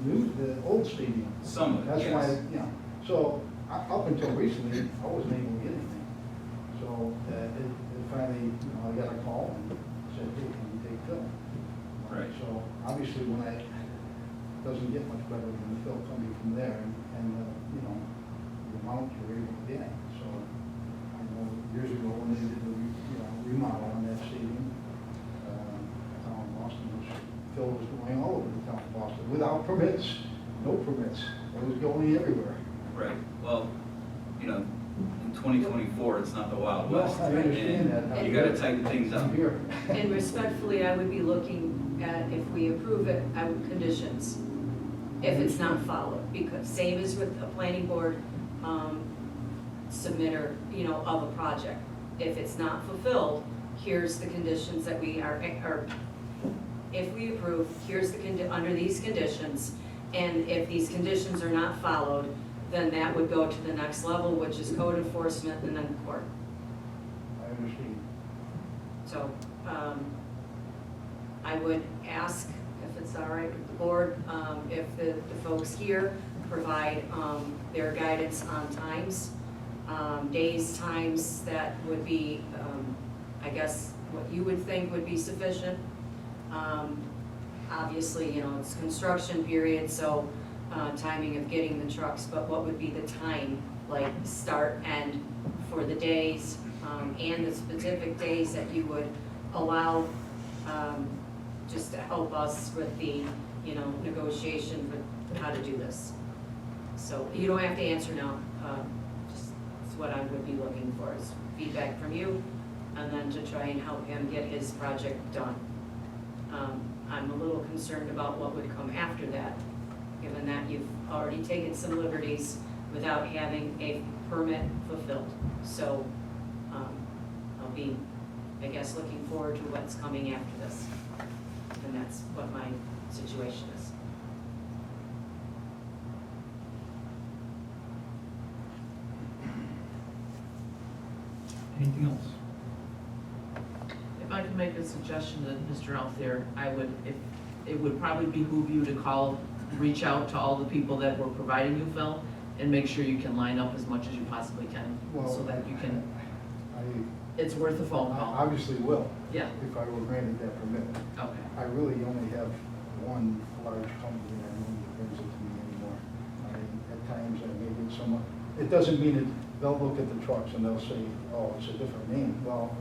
the old stadium. Some of it, That's yes. why, so up until recently, I wasn't able to get anything. So it finally, I got a call and said, hey, can you take Phil? Right. So obviously, when it doesn't get much better than the fill coming from there and the amount you're able to get. So I know years ago when they did the remodel on that stadium, town of Boston, Phil was going all over the town of Boston without permits, no permits. It was going everywhere. Right. Well, in 2024, it's not the Wild Well, West. I understand And that. you gotta tighten things up. I'm here. And respectfully, I would be looking at, if we approve it, conditions, if it's not followed, because same as with a planning board submitter, of a project. If it's not fulfilled, here's the conditions that we are, or if we approve, here's under these conditions, and if these conditions are not followed, then that would go to the next level, which is code enforcement and then court. I understand. So, I would ask, if it's all right with the board, if the folks here provide their guidance on times, days, times that would be, I guess, what you would think would be sufficient. Obviously, it's construction period, so timing of getting the trucks, but what would be the time, like start, end for the days, and the specific days that you would allow, just to help us with the, negotiation negotiation for how to do this. So you don't have to answer now, just, it's what I would be looking for, is feedback from you, and then to try and help him get his project done. I'm a little concerned about what would come after that, given that you've already taken some liberties without having a permit fulfilled. So, I'll be, I guess, looking forward to what's coming after this. And that's what my situation is. Anything else? If I could make a suggestion to Mr. Alfier, I would, if, it would probably behoove you to call, reach out to all the people that were providing you fill, and make sure you can line up as much as you possibly can, so that you can, it's worth a phone I call. obviously will, Yeah, if I were granted that permit. okay. I really only have one large company I know that brings it to me anymore. At times, I may get someone, it doesn't mean that they'll look at the trucks and they'll say, oh, it's a different name. Well,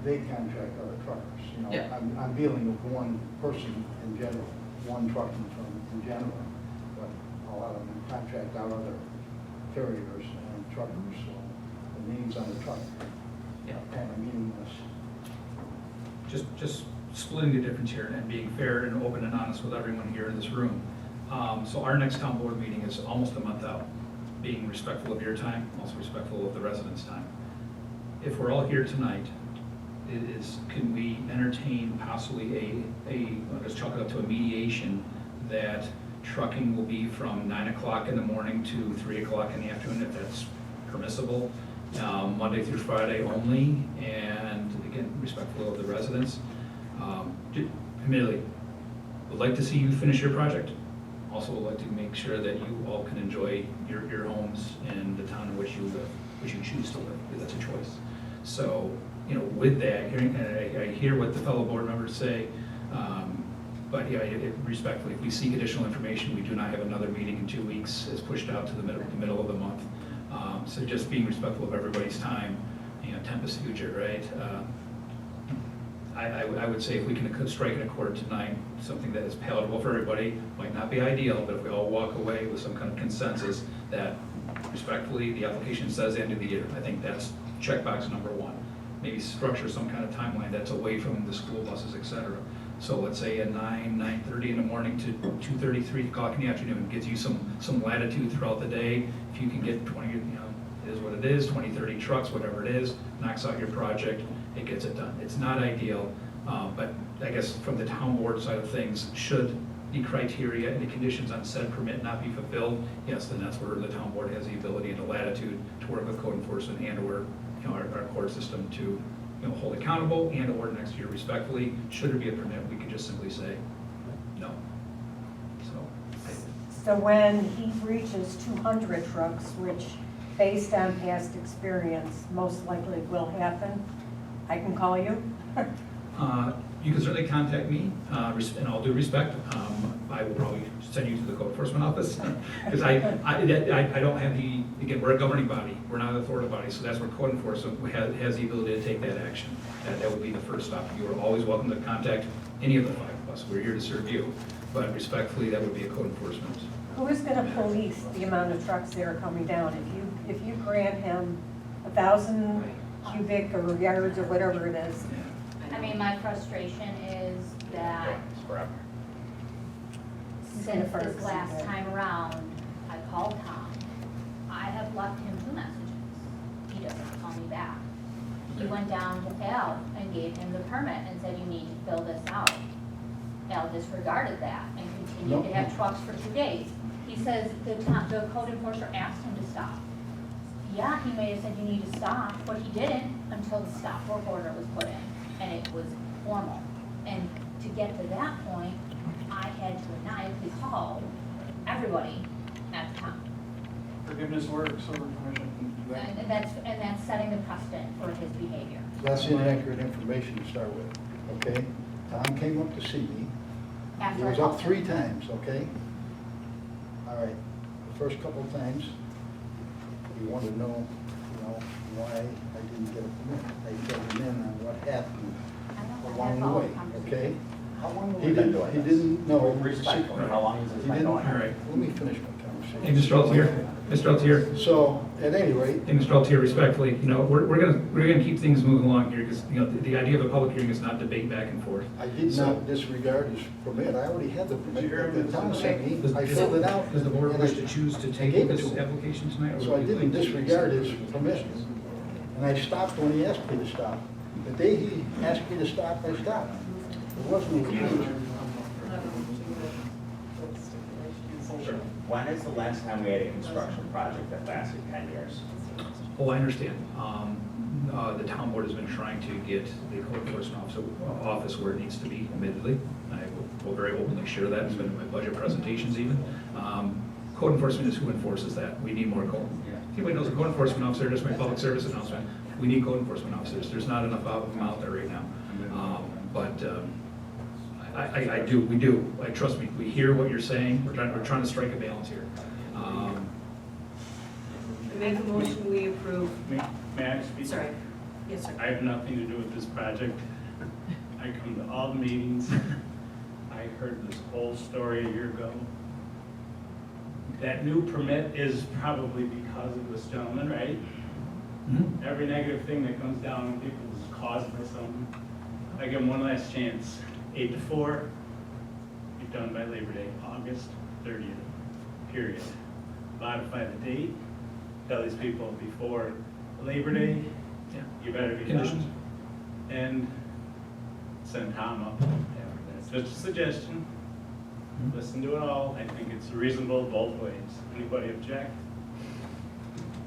they contract other truckers, you know. Yeah. I'm dealing with one person in general, one trucking firm in general, but a lot of them contract out other carriers and truckers, so the name's on the truck. Yeah. Kind of meaningless. Just splitting the difference here and being fair and open and honest with everyone here in this room. So our next town board meeting is almost a month out. Being respectful of your time, also respectful of the residents' time. If we're all here tonight, can we entertain possibly I'll just chalk it up to a mediation that trucking will be from 9 o'clock in the morning to 3 o'clock in the afternoon, if that's permissible, Monday through Friday only, and again, respectful of the residents. Admittedly, would like to see you finish your project. Also would like to make sure that you all can enjoy your homes and the town in which you live, which you choose to live, because that's a choice. So, you know, with that, I hear what the fellow board members say, but yeah, respectfully, if we seek additional information, we do not have another meeting in 2 weeks. It's pushed out to the middle of the month. So just being respectful of everybody's time, you know, tempus fugit, right? I would say if we can strike an accord tonight, something that is palatable for everybody, might not be ideal, but if we all walk away with some kind of consensus that respectfully, the application says end of the year, I think that's checkbox number one. Maybe structure some kind of timeline that's away from the school buses, et cetera. So let's say at 9:30 in the morning to 2:30, 3 o'clock in the afternoon, gives you some latitude throughout the day. If you can get 20, you know, it is what it is, 20, 30 trucks, whatever it is, knocks out your project, it gets it done. It's not ideal, but I guess from the town board side of things, should the criteria and the conditions on said permit not be fulfilled, yes, then that's where the town board has the ability and the latitude to work with code enforcement and or, you know, our court system to, you know, hold accountable and or next year respectfully. Should there be a permit, we can just simply say no. So when he reaches 200 trucks, which based on past experience, most likely will happen, I can call you? You can certainly contact me, in all due respect. I will probably send you to the code enforcement office, because I don't have the, again, we're a governing body, we're not an authoritative body, so that's where code enforcement has the ability to take that action. That would be the first stop. You are always welcome to contact any of the 5 of us. We're here to serve you, but respectfully, that would be a code enforcement. Who is going to police the amount of trucks that are coming down? If you grant him 1,000 cubic or yards or whatever it is, I mean, my frustration is that Forever. since this last time around, I called Tom. I have left him 2 messages. He doesn't call me back. He went down to Al and gave him the permit and said, you need to fill this out. Al disregarded that and continued to have trucks for 2 days. He says the code enforcer asked him to stop. Yeah, he may have said you need to stop, but he didn't until the stop work order was put in, and it was formal. And to get to that point, I had to maniacally call everybody at the time. Forgiveness works over permission. And that's setting the precedent for his behavior. That's inaccurate information to start with, okay? Tom came up to see me. He After I was called up him. 3 times, okay? All right, the first couple of times, he wanted to know, you know, why I didn't get a permit. I filled him in on what happened I know, I along had the all way, conversations. okay? How long have He we been didn't, doing he this? didn't, no. Respectfully, how long has this He been didn't, going All on? right. let me finish my Hey, conversation. Mr. Altier, Mr. Altier, So, at any rate, hey, Mr. Altier, respectfully, you know, we're gonna keep things moving along here, because, you know, the idea of a public hearing is not debate back and forth. I did So- not disregard his permit, I already had the permit that the town sent me, Does- I filled it out. Does the board and wish I- to choose to I take gave it this to him. application tonight? or So I would you didn't like to- disregard his permit. And I stopped when he asked me to stop. The day he asked me to stop, I stopped. There was no change. Sure. When is the last time we had a construction project that lasted 10 years? Oh, I understand. The town board has been trying to get the code enforcement office where it needs to be, admittedly. I will very openly share that, it's been in my budget presentations even. Code enforcement is who enforces that. We need more code. If anybody knows a code enforcement officer, just my public service announcement, we need code enforcement officers. There's not enough of them out there right now. We do. Like, trust me, we hear what you're saying. We're trying to strike a balance here. I make a motion, we approve. May I speak? Sorry. Yes, sir. I have nothing to do with this project. I come to all the meetings. I heard this whole story a year ago. That new permit is probably because of this gentleman, right? Mhm. Every negative thing that comes down on people is caused by something. I give them one last chance. 8 to 4, be done by Labor Day, August 30th, period. Modify the date, tell these people before Labor Day, Yeah. you better be Conditions. done. And send Tom up. Just a suggestion. Listen to it all. I think it's reasonable both ways. Anybody object?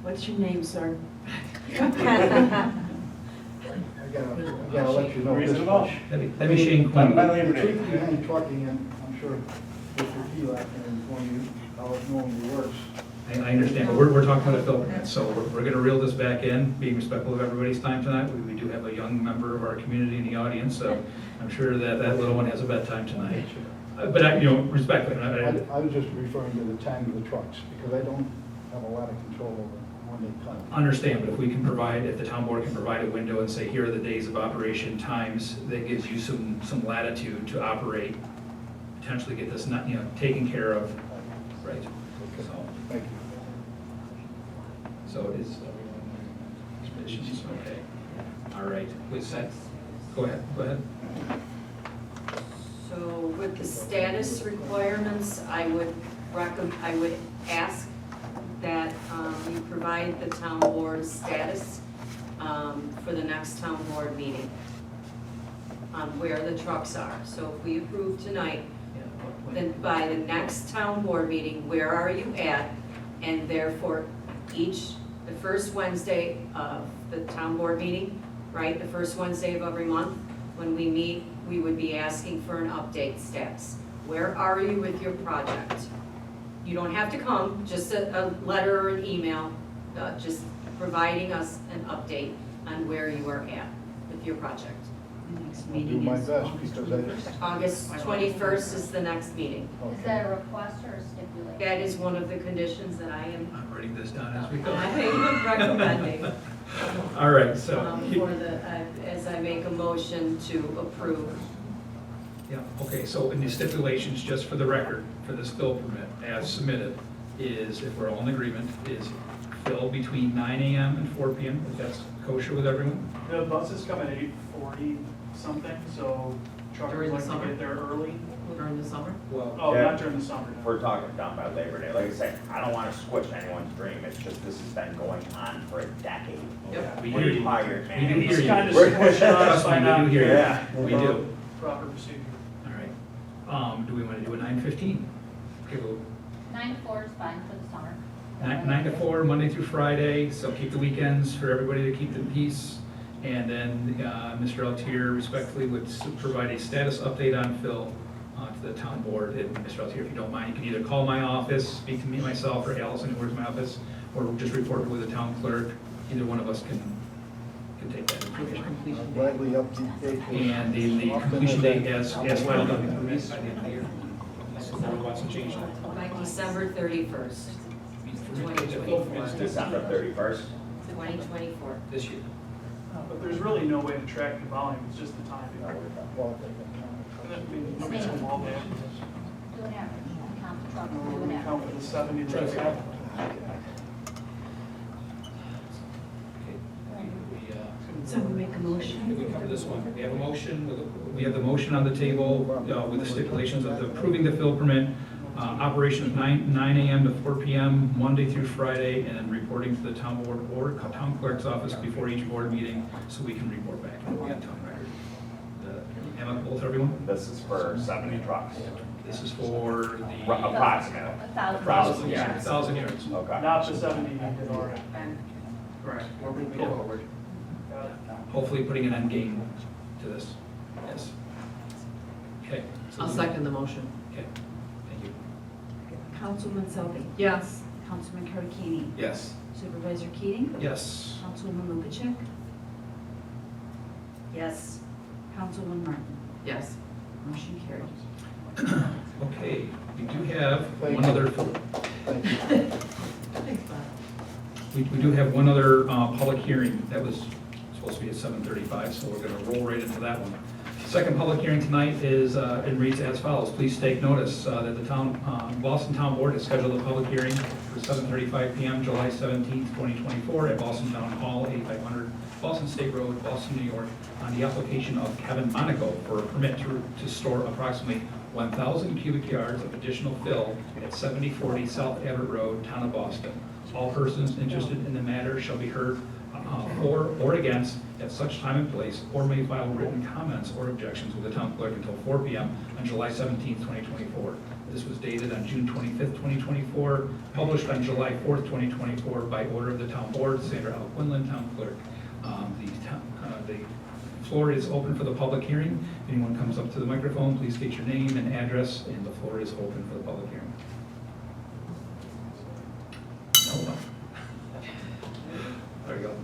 What's your name, sir? I gotta let you know this Reasonable? much. That'd be Shane Done by Quinn. Labor The Day. truth behind trucking, and I'm sure Mr. Keelock can inform you how it normally works. I understand, but we're talking about a fill permit, so we're gonna reel this back in, being respectful of everybody's time tonight. We do have a young member of our community in the audience, so I'm sure that little one has a bedtime tonight. But respectfully, I was just referring to the time of the trucks, because I don't have a lot of control over when they come. understand, but if the town board can provide a window and say, here are the days of operation times, that gives you some latitude to operate, potentially get this taken care of, right? So, Thank you. so it is, conditions, okay. All right, please, go ahead. So with the status requirements, I would ask that you provide the town board status for the next town board meeting on where the trucks are. So if we approve tonight, then by the next town board meeting, where are you at? And therefore, the first Wednesday of the town board meeting, right, the first Wednesday of every month, when we meet, we would be asking for an update status. Where are you with your project? You don't have to come, just a letter or an email, just providing us an update on where you are at with your project. I'll do my best, because August 21st is the next meeting. Is that a request or a stipulation? That is one of the conditions that I am I'm writing this down as we go. recommending All right, so. as I make a motion to approve. Yeah, okay, so in the stipulations, just for the record, for this fill permit, as submitted, is, if we're all in agreement, is fill between 9 AM and 4 PM, if that's kosher with everyone? The buses come at 8:40 something, so truckers During the like to summer? get there early. During the summer? Well. Oh, Yeah. not during the summer. no. We're talking done by Labor Day. Like I said, I don't want to squish anyone's dream. It's just this has been going on for a decade. We We're hear you. tired, We man. do hear He's you. kind of We're- squishing us Trust by me, not we do hear you. Yeah. We do. proper procedure. All right. Do we want to do a 9:15? Okay, well, 9 to 4 is fine for the summer. 9 to 4, Monday through Friday, so keep the weekends for everybody to keep the peace. And then Mr. Altier respectfully would provide a status update on Phil to the town board. And Mr. Altier, if you don't mind, you can either call my office, speak to me myself, or Allison, who works in my office, or just report it with the town clerk. Either one of us can take that information. I'll gladly update. And the completion date as filed on the permit by the end of the year. Unless the board wants to change that. By December 31st, It's December 31st. 2024. This year. But there's really no way to track the volume, it's just the timing. Well, And Nobody's home all day. Do an average, count the truck, do We're an gonna count average. for the 70 that we have. So we make a motion? We cover this one. We have a motion, we have the motion on the table with the stipulations of approving the fill permit, operation of 9 a.m. to 4 p.m., Monday through Friday, and then reporting to the town board or town clerk's office before each board meeting, so we can report back and be on town record. Amicable to everyone? This is for 70 trucks, This is for the approximately. 1,000. Yeah, 1,000 yards. Okay. Not the 70 you did already. Correct. We're moving forward. Got it. Hopefully putting an end game to this. Yes. Okay. I'll second the motion. Okay, thank you. Councilwoman Selby? Yes. Councilman Karakini? Yes. Supervisor Keating? Yes. Councilwoman Lukacek? Yes. Councilwoman Martin? Yes. Motion carries. Okay, we do have Thank one you. other, Thank you. Thanks, Bob. we do have one other public hearing that was supposed to be at 7:35, so we're gonna roll right into that one. Second public hearing tonight is, it reads as follows. Please take notice that the Boston Town Board has scheduled a public hearing for 7:35 p.m., July 17th, 2024, at Boston Town Hall, 8500 Boston State Road, Boston, New York, on the application of Kevin Monaco for a permit to store approximately 1,000 cubic yards of additional fill at 7040 South Abbott Road, Town of Boston. All persons interested in the matter shall be heard for or against at such time and place, or may file written comments or objections with the town clerk until 4 p.m. on July 17th, 2024. This was dated on June 25th, 2024, published on July 4th, 2024, by order of the town board, Sandra L. Quinlan, town clerk. The floor is open for the public hearing. If anyone comes up to the microphone, please state your name and address, and the floor is open for the public hearing. No one. There you go.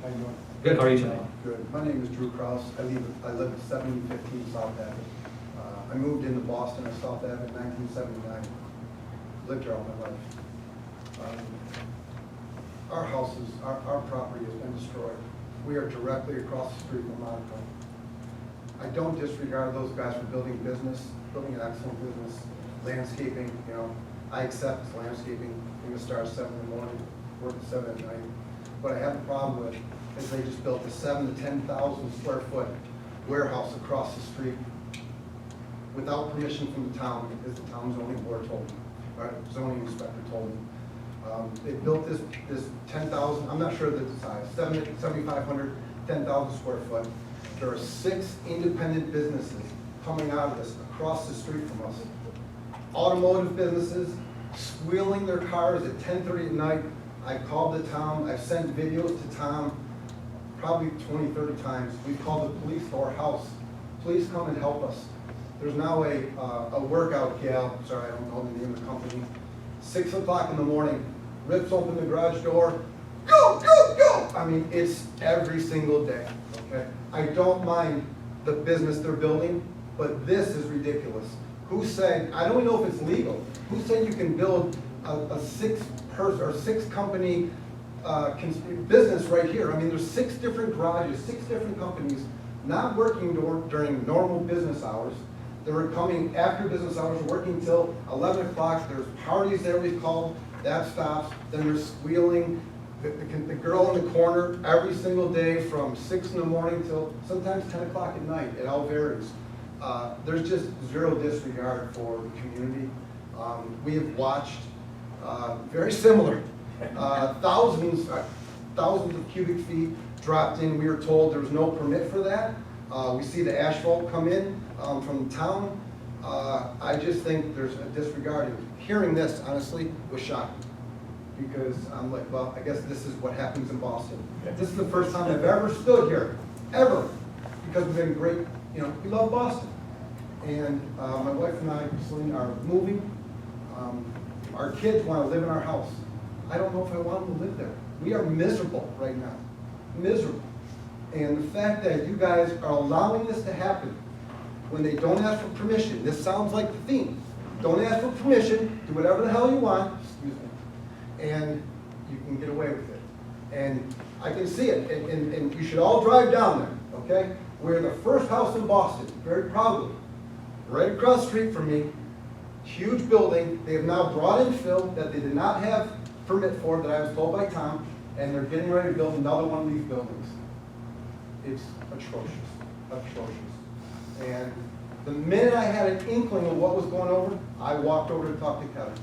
How you doing? Good, how are you tonight? Good. My name is Drew Kraus. I live at 7015 South Avenue. I moved into Boston at South Avenue in 1979. Lived here all my life. Our houses, our property has been destroyed. We are directly across the street from Monaco. I don't disregard those guys for building an excellent business, landscaping, you know. I accept landscaping. I'm gonna start at 7 in the morning, work at 7 at night. What I have a problem with is they just built a 7,000 to 10,000 square foot warehouse across the street without permission from the town, because the town zoning board told me, or zoning inspector told me. They built this 10,000, I'm not sure the size, 7,500, 10,000 square foot. There are 6 independent businesses coming out of this across the street from us. Automotive businesses, squealing their cars at 10:30 at night. I've called the town, I've sent videos to Tom probably 20, 30 times. We've called the police to our house. Please come and help us. There's now a workout gal, sorry, I don't know the name of the company, 6 o'clock in the morning, rips open the garage door, go, go, go! I mean, it's every single day, okay? I don't mind the business they're building, but this is ridiculous. Who said, I don't know if it's legal, who said you can build a 6-person or 6-company business right here? I mean, there's 6 different garages, 6 different companies not working during normal business hours. They were coming after business hours, working till 11 o'clock. There's parties there we've called, that stops. Then they're squealing. The girl in the corner every single day from 6 in the morning till sometimes 10 o'clock at night. It all varies. There's just zero disregard for the community. We have watched very similar. Thousands of cubic feet dropped in. We were told there was no permit for that. We see the asphalt come in from town. I just think there's a disregard. Hearing this, honestly, was shocking. Because I'm like, well, I guess this is what happens in Boston. This is the first time I've ever stood here, ever. Because we've been great, you know, we love Boston. And my wife and I, Celine, are moving. Our kids want to live in our house. I don't know if I want them to live there. We are miserable right now, miserable. And the fact that you guys are allowing this to happen when they don't ask for permission, this sounds like the theme. Don't ask for permission, do whatever the hell you want, excuse me, and you can get away with it. And I can see it, and you should all drive down there, okay? We're the first house in Boston, very proudly, right across the street from me, huge building. They have now brought in fill that they did not have permit for, that I was told by Tom, and they're getting ready to build another one of these buildings. It's atrocious, atrocious. And the minute I had an inkling of what was going over, I walked over to talk to Kevin.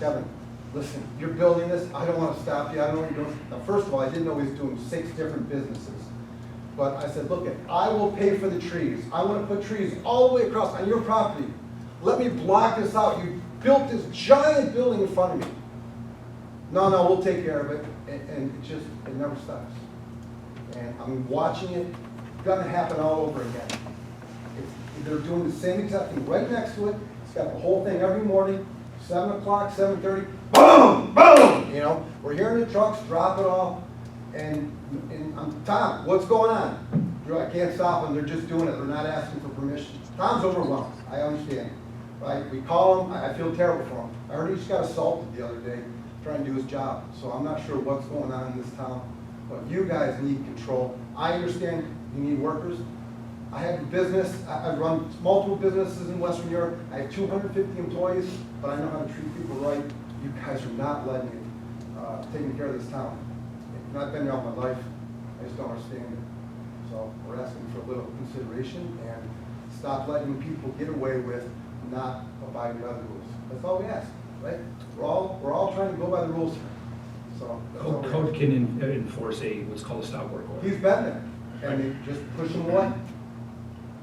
Kevin, listen, you're building this, I don't want to stop you, I don't know what you're doing. Now, first of all, I didn't know he was doing 6 different businesses. But I said, look, I will pay for the trees. I want to put trees all the way across on your property. Let me block this out. You built this giant building in front of me. No, we'll take care of it. And it never stops. And I'm watching it, gonna happen all over again. They're doing the same exact thing right next to it. It's got the whole thing every morning, 7 o'clock, 7:30, boom, boom! You know, we're hearing the trucks drop it off. And I'm, Tom, what's going on? I can't stop them, they're just doing it, they're not asking for permission. Tom's overwhelmed, I understand, right? We call him, I feel terrible for him. I heard he just got assaulted the other day trying to do his job, so I'm not sure what's going on in this town, but you guys need control. I understand you need workers. I have a business, I run multiple businesses in Western Europe, I have 250 employees, but I know how to treat people right. You guys are not letting it, taking care of this town. I've been there all my life, I just don't understand it. So we're asking for a little consideration and stop letting people get away with not abiding by the rules. That's all we ask, right? We're all trying to go by the rules here. So that's all we're Code asking. can enforce what's called a stop work order. He's been there, and they just push him away.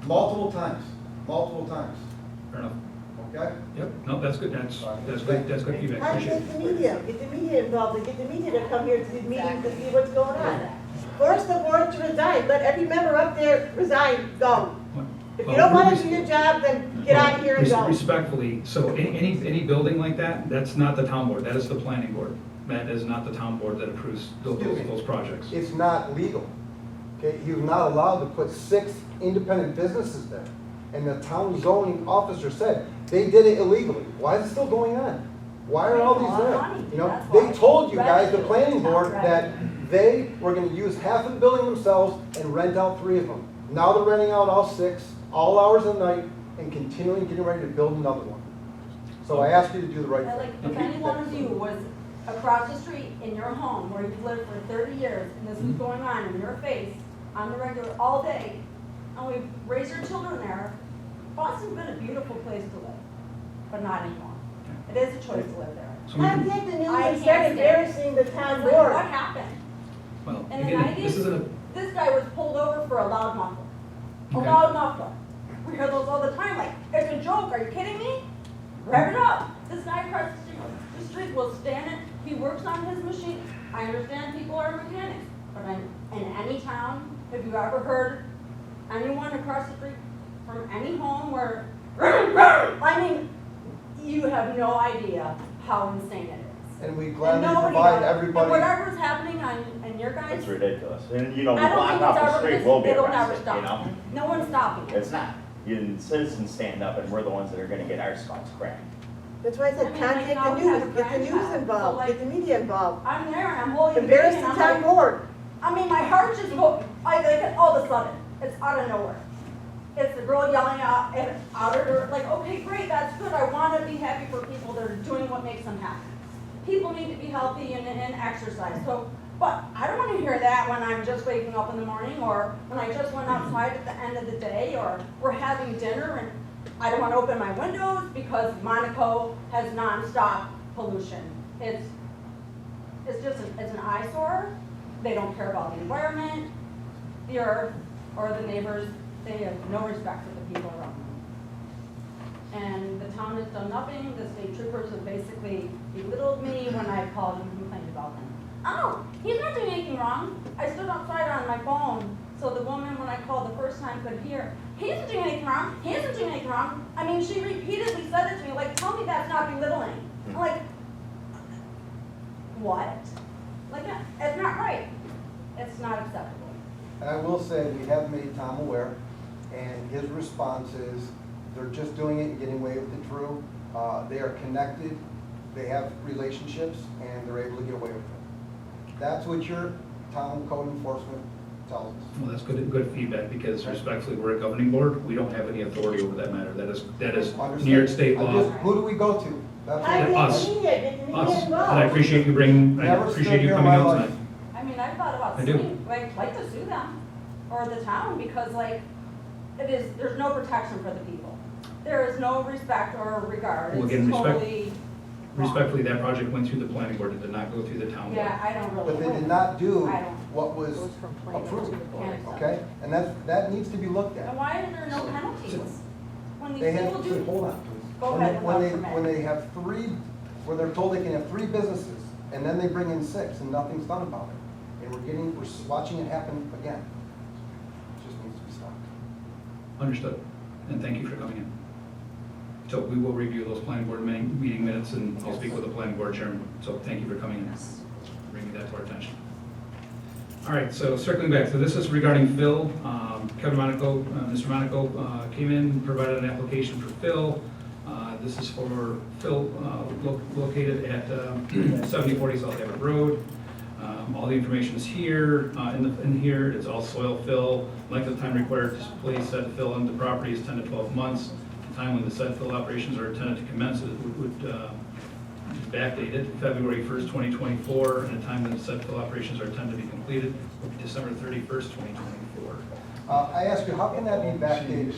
Multiple times. Fair enough. Okay? Yep, no, that's good, that's good feedback, How do you appreciate get it. the media? Get the media involved and get the media to come here to the meeting to see what's going on. Force the board to resign. Let every member up there resign, go. If you don't want to do your job, then get out of here and go. Respectfully, so any building like that, that's not the town board, that is the planning board. That is not the town board that approves those projects. It's not legal. Okay, you're not allowed to put 6 independent businesses there. And the town zoning officer said they did it illegally. Why is it still going on? Why are all these there? You know, they told you guys, the planning board, that they were gonna use half of the building themselves and rent out 3 of them. Now they're renting out all 6, all hours of the night, and continuing getting ready to build another one. So I ask you to do the right Like, thing. if any one of you was across the street in your home where you've lived for 30 years, and this was going on in your face, on the regular, all day, and we raise your children there, Boston's been a beautiful place to live, but not anymore. It is a choice to live there. So we How can- did the news I and can't start stand it. embarrassing the town Like, board? what happened? Well, In the again, this 90s, isn't a, this guy was pulled over for a loud muffler. A Okay. loud muffler. We hear those all the time, like, it's a joke, are you kidding me? Rev it up. This guy across the street will stand it, he works on his machine. I understand people are mechanics, but in any town, have you ever heard anyone across the street from any home where, I mean, you have no idea how insane it is. And we And gladly nobody provide does. everybody. And whatever's happening in your guys'. It's ridiculous. And, you know, I don't block think off it's the ever street, gonna, we'll be it'll never arrested, you know? stop. No one's stopping it. It's not. You citizens stand up and we're the ones that are gonna get our spots cracked. That's why I said I mean, contact like, now the we have a news, get the news grandchild, so, involved, like, get the media involved. I'm there and I'm holding the Embarrass baby the and I'm town like, board. I mean, my heart just go, I like it all of a sudden. It's out of nowhere. It's the girl yelling out and out of her, like, okay, great, that's good. I want to be happy for people that are doing what makes them happy. People need to be healthy and exercise. So, but I don't want to hear that when I'm just waking up in the morning or when I just went outside at the end of the day or we're having dinner and I don't want to open my windows because Monaco has nonstop pollution. It's just it's an eyesore. They don't care about the environment, the earth, or the neighbors. They have no respect for the people around them. And the town has done nothing. The state troopers have basically belittled me when I called and complained about him. Oh, he's not doing anything wrong. I stood outside on my phone so the woman, when I called the first time, could hear. He isn't doing anything wrong. He isn't doing anything wrong. I mean, she repeatedly said it to me, like, tell me that's not belittling. I'm like, what? Like, it's not right. It's not acceptable. And I will say, we have made Tom aware, and his response is, they're just doing it and getting away with it, Drew. They are connected, they have relationships, and they're able to get away with it. That's what your town code enforcement tells us. Well, that's good feedback, because respectfully, we're a governing board, we don't have any authority over that matter. That is New York State I'm law. just- Who do we go to? That's I what- Us. think the media, get the media Us. And involved. I appreciate you bringing, I Never appreciate stood you here in coming my out life. tonight. I mean, I thought about I do. suing, like, to sue them, or the town, because like, there's no protection for the people. There is no respect or regard. Well, It's again, totally wrong. Respectfully, that project went through the planning board, it did not go through the town board. Yeah, I don't really. But they did not do I don't. what was approved, okay? And that needs to be looked And at. why are there no penalties? When They these have, people do. hold on, please. Go When ahead, they- without When permit. they have three, where they're told they can have 3 businesses, and then they bring in 6, and nothing's done about it. And we're watching it happen again. It just needs to be stopped. Understood, and thank you for coming in. So we will review those planning board meeting minutes, and I'll speak with the planning board chairman. So thank you for coming in, bringing that to our attention. All right, so circling back, so this is regarding Phil. Kevin Monaco, Mr. Monaco came in, provided an application for Phil. This is for Phil, located at 7040 South Everett Road. All the information is here, in here, it's all soil fill. Length of time required to place said fill on the property is 10 to 12 months. The time when the said fill operations are intended to commence would is backdated, February 1st, 2024, and the time when the said fill operations are intended to be completed would be December 31st, 2024. I ask you, how can that be backdated?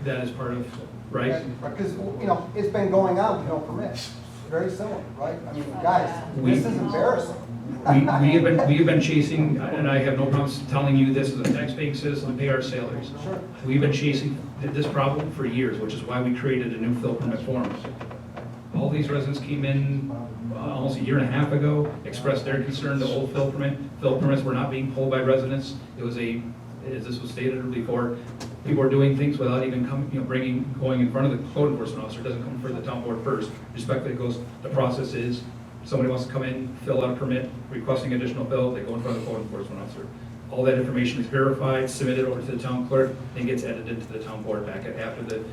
That is part of, right? Because, it's been going on with no permits. Very similar, right? I mean, guys, this is embarrassing. We have been chasing, and I have no problems telling you this as a taxpaying citizen to pay our salaries. Sure. We've been chasing this problem for years, which is why we created a new fill permit form. All these residents came in almost a year and a half ago, expressed their concern, the old fill permits were not being pulled by residents. It was as this was stated before, people are doing things without even going in front of the code enforcement officer. It doesn't come for the town board first. Respectfully, it goes, the process is, somebody wants to come in, fill out a permit, requesting additional fill, they go in front of the code enforcement officer. All that information is verified, submitted over to the town clerk, and gets edited into the town board back after the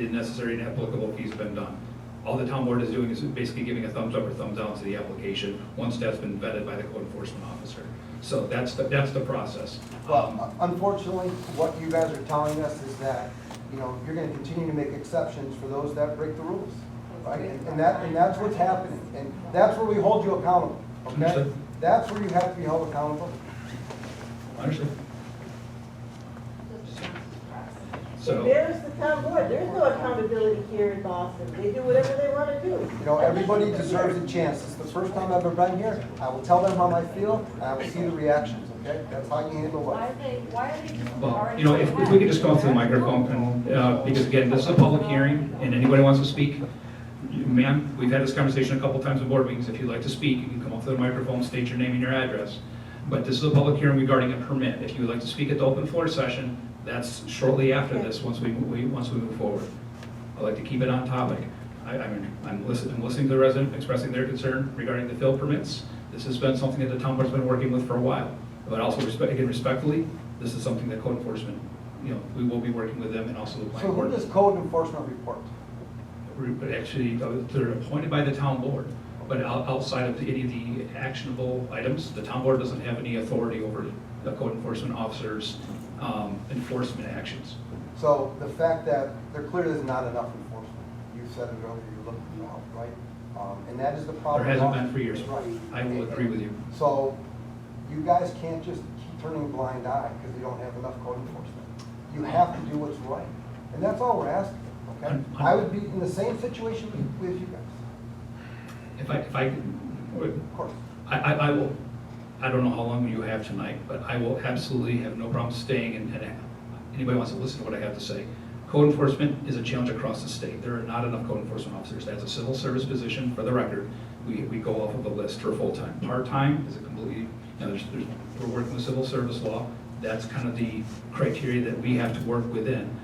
necessary and applicable fees have been done. All the town board is doing is basically giving a thumbs up or thumbs down to the application, once that's been vetted by the code enforcement officer. So that's the process. Well, unfortunately, what you guys are telling us is that, you're gonna continue to make exceptions for those that break the rules, right? And that's what's happening, and that's where we hold you accountable, okay? Understood. That's where you have to be held accountable. Understood. So, There's the town board, there's no accountability here in Boston, they do whatever they want to do. Everybody deserves a chance. It's the first time I've ever been here. I will tell them how I feel, and I will see the reactions, okay? That's how you handle Why life. are they just well, already? if we could just come up to the microphone, and, because again, this is a public hearing, and anybody wants to speak, ma'am, we've had this conversation a couple times in board meetings. If you'd like to speak, you can come up to the microphone, state your name and your address. But this is a public hearing regarding a permit. If you would like to speak at the open floor session, that's shortly after this, once we move forward. I'd like to keep it on topic. I'm listening to the resident expressing their concern regarding the fill permits. This has been something that the town board's been working with for a while. But also, respectfully, this is something that code enforcement, we will be working with them and also the So planning who board. does code enforcement report? But actually, they're appointed by the town board, but outside of any of the actionable items, the town board doesn't have any authority over the code enforcement officers' enforcement actions. So the fact that there clearly is not enough enforcement, you said it earlier, you're looking for help, right? And that is the problem. There hasn't been for years. Right. I will agree with you. So you guys can't just keep turning a blind eye because you don't have enough code enforcement. You have to do what's right. And that's all we're asking, okay? I would be in the same situation with you guys. If I, Of course. I will, I don't know how long you have tonight, but I will absolutely have no problem staying and anybody wants to listen to what I have to say. Code enforcement is a challenge across the state. There are not enough code enforcement officers. That's a civil service position, for the record. We go off of a list for full-time. Part-time is a completely, we're working with civil service law. That's kind of the criteria that we have to work within.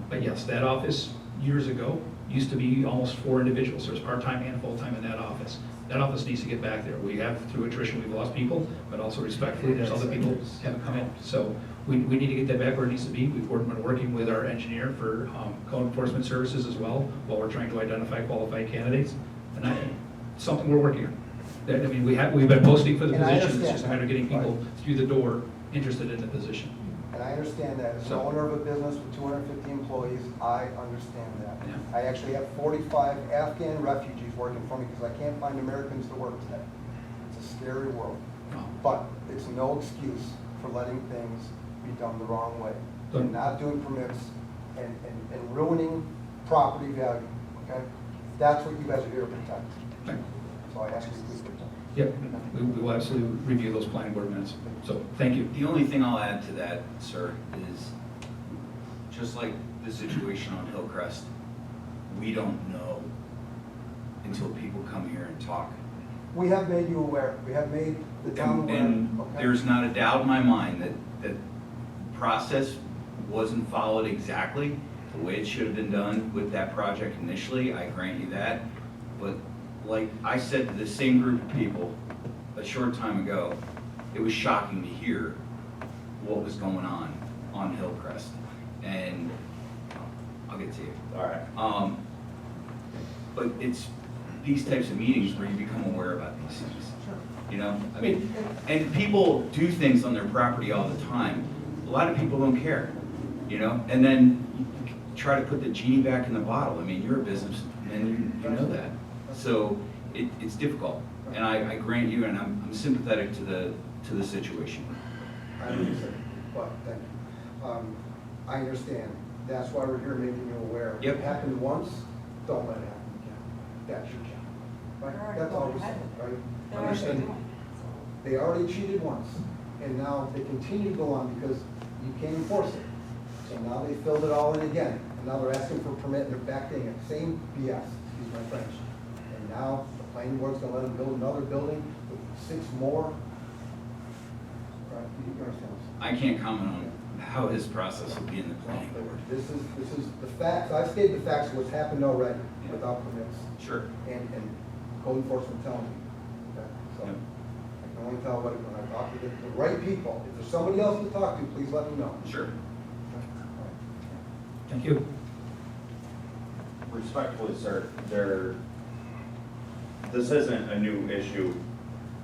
But yes, that office, years ago, used to be almost 4 individuals. There's part-time and full-time in that office. That office needs to get back there. We have, through attrition, we've lost people, but also respectfully, there's other people who haven't come in. So we need to get that back where it needs to be. We've been working with our engineer for code enforcement services as well, while we're trying to identify qualified candidates. And something we're working on. That, I mean, we've been posting for the And I position, it's understand just a matter of getting that. people through the door interested in the position. And I understand that, as an So- owner of a business with 250 employees, I understand that. Yeah. I actually have 45 Afghan refugees working for me because I can't find Americans to work today. It's a scary world. But it's no excuse for letting things be done the wrong way. And not doing permits and ruining property value, okay? That's what you guys are here to protect. Right. So I ask you to please protect. Yep, we will absolutely review those planning board minutes. So, thank you. The only thing I'll add to that, sir, is just like the situation on Hillcrest, we don't know until people come here and talk. We have made you aware. We have made the town aware. And okay? there's not a doubt in my mind that process wasn't followed exactly the way it should have been done with that project initially, I grant you that. But like I said to the same group of people a short time ago, it was shocking to hear what was going on Hillcrest. And I'll get to you. All right. But it's these types of meetings where you become aware about these things. You know, I mean, and people do things on their property all the time. A lot of people don't care, you know, and then you try to put the genie back in the bottle. I mean, you're a business and you know that. So it's difficult. And I grant you, and I'm sympathetic to the situation. I understand, but thank you. I understand. That's why we're here making you aware. Yep. It happened once, don't let it happen again. That's your job. Right? That's all we're saying, right? Understood. They already cheated once, and now they continue to go on because you can't enforce it. So now they filled it all in again, and now they're asking for a permit, and they're backdating it. Same BS, excuse my French. And now the planning board's gonna let them build another building with 6 more. Right, you understand? I can't comment on how his process will be in the planning board. This is the facts. I've stated the facts of what's happened already without permits. Sure. And code enforcement telling me. Okay, so Yep. I can only tell when I talk to the right people. If there's somebody else to talk to, please let me know. Sure. Thank you. Respectfully, sir, this isn't a new issue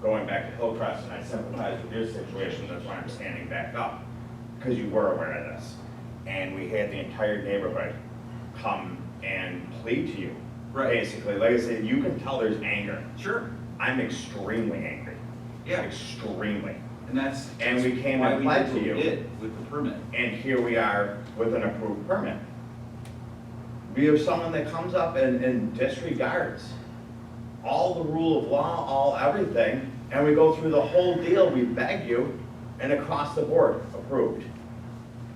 going back to Hillcrest, and I sympathize with your situation. That's why I'm standing back up, because you were aware of this. And we had the entire neighborhood come and plead to you. Right. Basically, like I said, you can tell there's anger. Sure. I'm extremely angry. Yeah. Extremely. And we came why and we pled did to what you. we did with the permit. And here we are with an approved permit. We have someone that comes up and disregards all the rule of law, all everything, and we go through the whole deal, we beg you, and across the board, approved.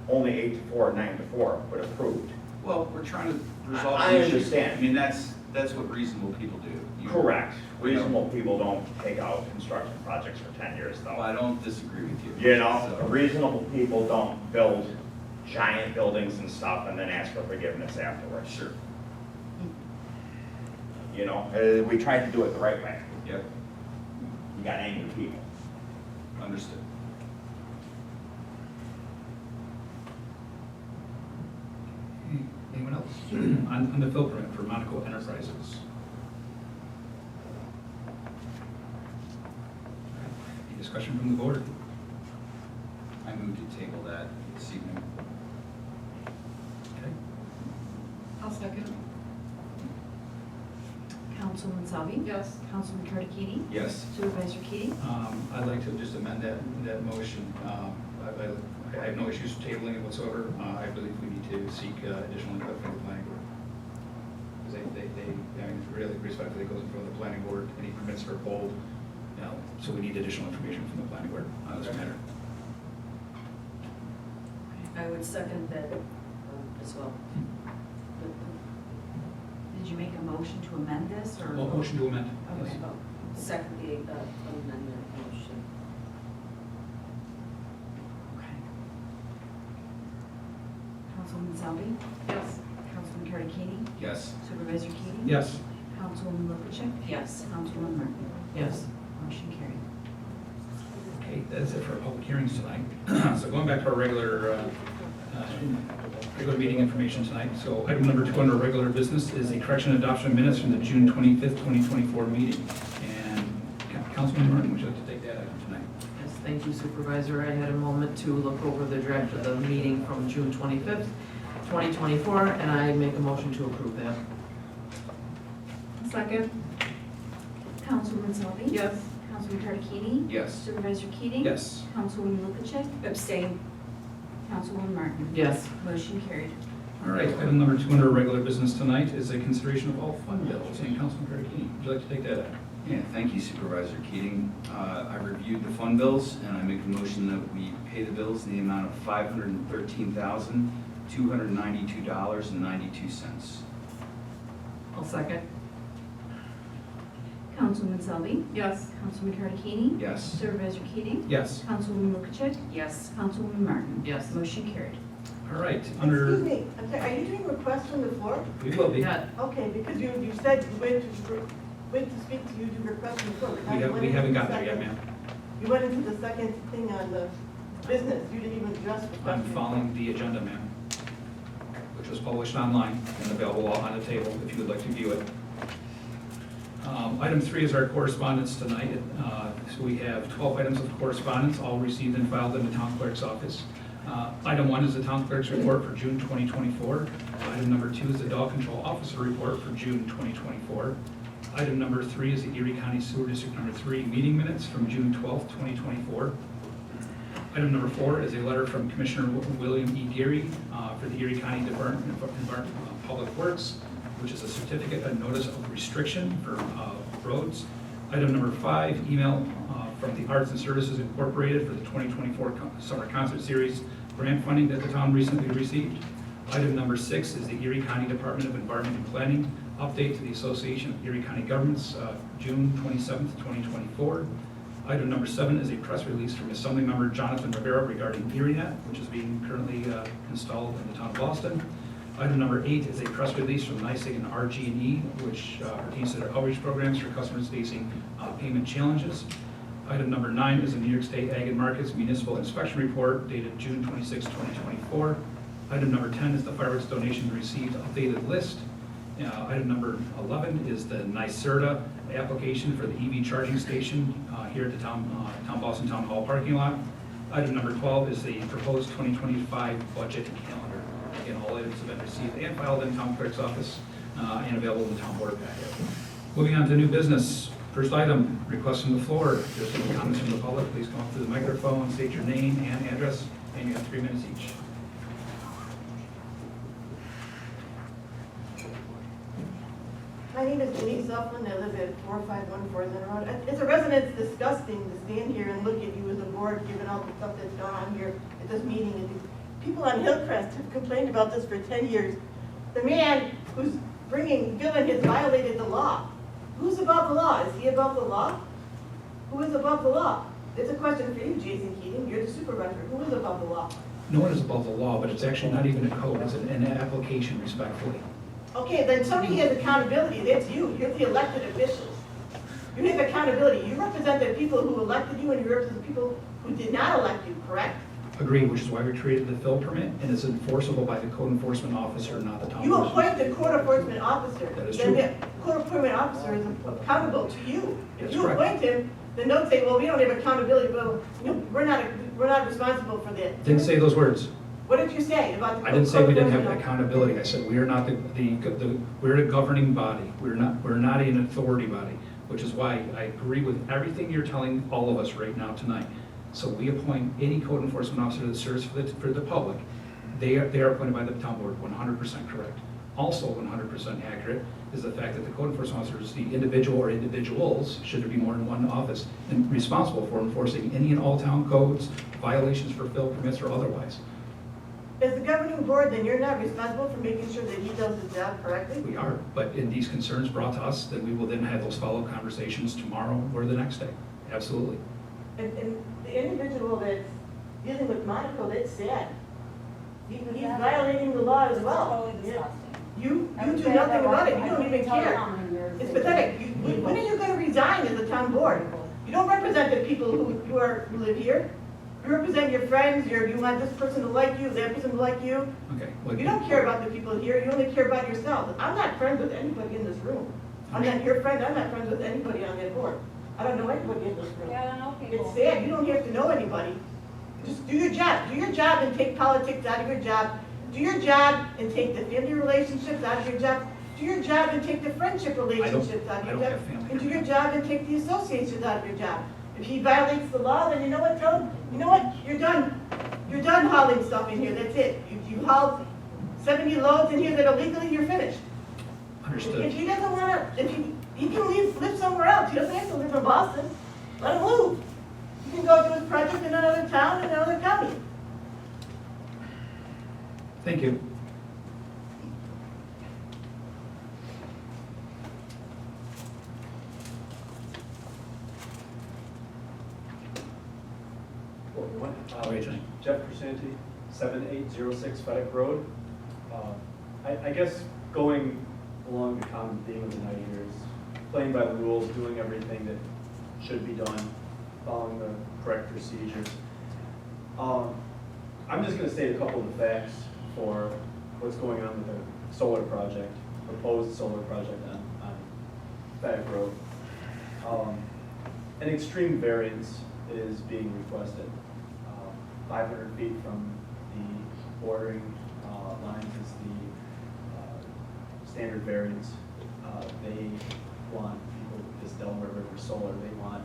Only 8 to 4, 9 to 4, but approved. Well, we're trying to resolve I the issue. understand. I mean, that's what reasonable people do. Correct. Reasonable people don't take out construction projects for 10 years, though. Well, I don't disagree with you. You know, So- reasonable people don't build giant buildings and stuff and then ask for forgiveness afterwards. Sure. You know, we tried to do it the right way. Yep. You got angry people. Understood. Anyone else? On the fill permit for Monaco Enterprises. Any discussion from the board? I move to table that this evening. Okay. I'll second. Councilwoman Salvi? Yes. Councilman Curtis? Yes. Supervisor Keating? I'd like to just amend that motion. I have no issues tabling it whatsoever. I believe we need to seek additional input from the planning board. Because I mean, really respectfully, it goes in front of the planning board, any permits are pulled, you know, so we need additional information from the planning board on this matter. I would second that as well. Did you make a motion to amend this, or? Motion to amend. Okay. Yes. Second the amendment motion. Okay. Councilwoman Salvi? Yes. Councilman Curtis? Yes. Supervisor Keating? Yes. Councilwoman Lukashev? Yes. Councilwoman Murphy? Yes. Motion carried. Okay, that's it for our public hearings tonight. So going back to our regular meeting information tonight. So item number 2 under regular business is the correction and adoption of minutes from the June 25th, 2024 meeting. And Councilman Martin, would you like to take that item tonight? Yes, thank you Supervisor. I had a moment to look over the draft of the meeting from June 25th, 2024, and I make a motion to approve that. Second. Councilwoman Selby? Yes. Councilman Tarantini? Yes. Supervisor Keating? Yes. Councilwoman Lukacek? Abstain. Councilwoman Martin? Yes. Motion carried. All right, item number 2 under regular business tonight is a consideration of all fund bills. And Councilman Tarantini, would you like to take that item? Yeah, thank you Supervisor Keating. I reviewed the fund bills and I make a motion that we pay the bills in the amount of $513,292.92. I'll second. Councilwoman Selby? Yes. Councilman Tarantini? Yes. Supervisor Keating? Yes. Councilwoman Lukacek? Yes. Councilwoman Martin? Yes. Motion carried. All right, Excuse under, me, I'm sorry, are you doing requests from the floor? we will be. Yeah. Okay, because you said you went to speak to you, do requests from the floor. but now you went We into haven't the gotten there yet, second- ma'am. You went into the second thing on the business, you didn't even address the I'm question. following the agenda, ma'am, which was published online and available on the table if you would like to view it. Item 3 is our correspondence tonight. So we have 12 items of correspondence, all received and filed in the town clerk's office. Item 1 is the town clerk's report for June 2024. Item number 2 is the dog control officer report for June 2024. Item number 3 is the Erie County Sewer District number 3 meeting minutes from June 12th, 2024. Item number 4 is a letter from Commissioner William E. Geary for the Erie County Department of Public Works, which is a certificate of notice of restriction for roads. Item number 5, email from the Arts and Services Incorporated for the 2024 Summer Concert Series grant funding that the town recently received. Item number 6 is the Erie County Department of Environment and Planning update to the Association of Erie County Governments, June 27th, 2024. Item number 7 is a press release from Assemblymember Jonathan Rivera regarding ErieNet, which is being currently installed in the town of Boston. Item number 8 is a press release from NYSEG and RG&E, which pertains to their outreach programs for customers facing payment challenges. Item number 9 is the New York State Ag and Markets Municipal Inspection Report dated June 26, 2024. Item number 10 is the fireworks donation received updated list. Item number 11 is the NYSERDA application for the EV charging station here at the Town Boston Town Hall parking lot. Item number 12 is the proposed 2025 budget calendar. Again, all items have been received and filed in town clerk's office and available in the town board packet. Moving on to new business. First item, request from the floor. If there's any comments from the public, please come up to the microphone, state your name and address, and you have 3 minutes each. My name is Denise Zufflin, I live at 4514 Center Road. As a resident, it's disgusting to stand here and look at you as a board, given all the stuff that's gone on here at this meeting. And people on Hillcrest have complained about this for 10 years. The man who's bringing Gillen has violated the law. Who's above the law? Is he above the law? Who is above the law? It's a question for you, Jason Keating. You're the supervisor. Who is above the law? No one is above the law, but it's actually not even a code, it's an application, respectfully. Okay, then somebody has accountability. That's you. You're the elected officials. You have accountability. You represent the people who elected you and you represent the people who did not elect you, correct? Agreed, which is why we created the fill permit, and it's enforceable by the code enforcement officer, not the town. You person. appoint the code enforcement officer. That is Then true. the code enforcement officer is accountable to you. If That's you correct. appoint him, then don't say, well, we don't have accountability. Well, you know, we're not responsible for that. Didn't say those words. What did you say about the I didn't say we didn't have code enforcement accountability. I said we are not we're a governing body. We're not an authority body, which is why I agree with everything you're telling all of us right now tonight. So we appoint any code enforcement officer that serves for the public. They are appointed by the town board, 100% correct. Also 100% accurate is the fact that the code enforcement officer is the individual or individuals, should there be more than one office, and responsible for enforcing any and all town codes, violations for fill permits or otherwise. As the governing board, then you're not responsible for making sure that he does his job correctly? We are, but in these concerns brought to us, then we will then have those follow-up conversations tomorrow or the next day. Absolutely. And the individual that's dealing with Monaco, that's sad. He's violating the law as well. You do nothing about it, you don't even care. It's pathetic. When are you gonna resign as a town board? You don't represent the people who live here. You represent your friends, you want this person to like you, that person to like you. Okay. You don't care about the people here, you only care about yourself. I'm not friends with anybody in this room. I'm not your friend, I'm not friends with anybody on that board. I don't know anybody in this room. Yeah, I don't know people. It's sad, you don't have to know anybody. Just do your job and take politics out of your job. Do your job and take the family relationships out of your job. Do your job and take the friendship relationships out of I your don't job. have family. And do your job and take the associations out of your job. If he violates the law, then you know what, tell him, you know what, you're done. You're done hauling stuff in here, that's it. You hauled 70 loads in here that are legally, you're finished. If Understood. he doesn't wanna, he can live somewhere else, he doesn't have to live in Boston, let him move. He can go do his project in another town, in another county. Thank you. Jeff Crescenti, 7806 Fedek Road. I guess going along the common theme of the night here is playing by the rules, doing everything that should be done, following the correct procedures. I'm just going to state a couple of the facts for what's going on with the solar project, proposed solar project on Fedek Road. An extreme variance is being requested. 500 feet from the bordering lines is the standard variance. They want people with this Delaware River Solar, they want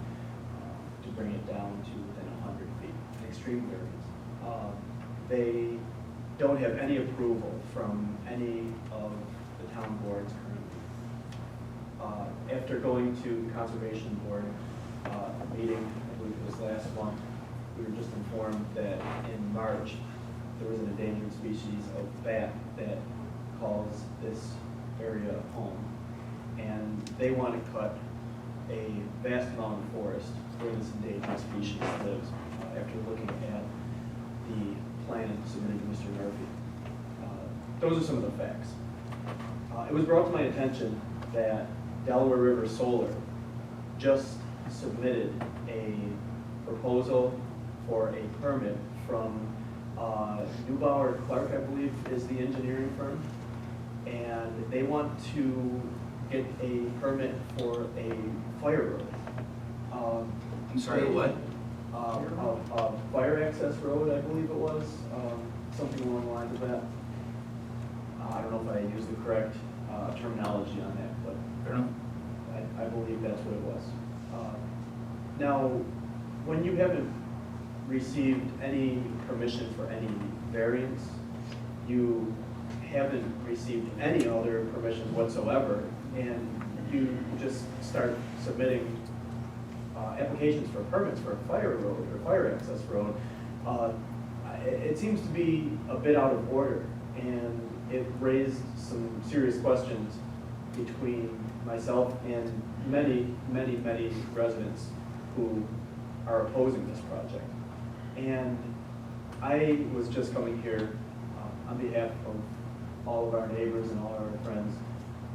to bring it down to within 100 feet, an extreme variance. They don't have any approval from any of the town boards currently. After going to the Conservation Board meeting, I believe it was last month, we were just informed that in March, there was an endangered species of bat that calls this area home. And they want to cut a vast amount of forest where this endangered species lives, after looking at the plan submitted to Mr. Murphy. Those are some of the facts. It was brought to my attention that Delaware River Solar just submitted a proposal for a permit from Neubauer Clark, I believe, is the engineering firm. And they want to get a permit for a fire road. I'm sorry, what? A fire access road, I believe it was, something along the lines of that. I don't know if I used the correct terminology on that, but Fair enough. I believe that's what it was. Now, when you haven't received any permission for any variance, you haven't received any other permissions whatsoever, and you just start submitting applications for permits for a fire road or fire access road, it seems to be a bit out of order, and it raised some serious questions between myself and many residents who are opposing this project. And I was just coming here on behalf of all of our neighbors and all our friends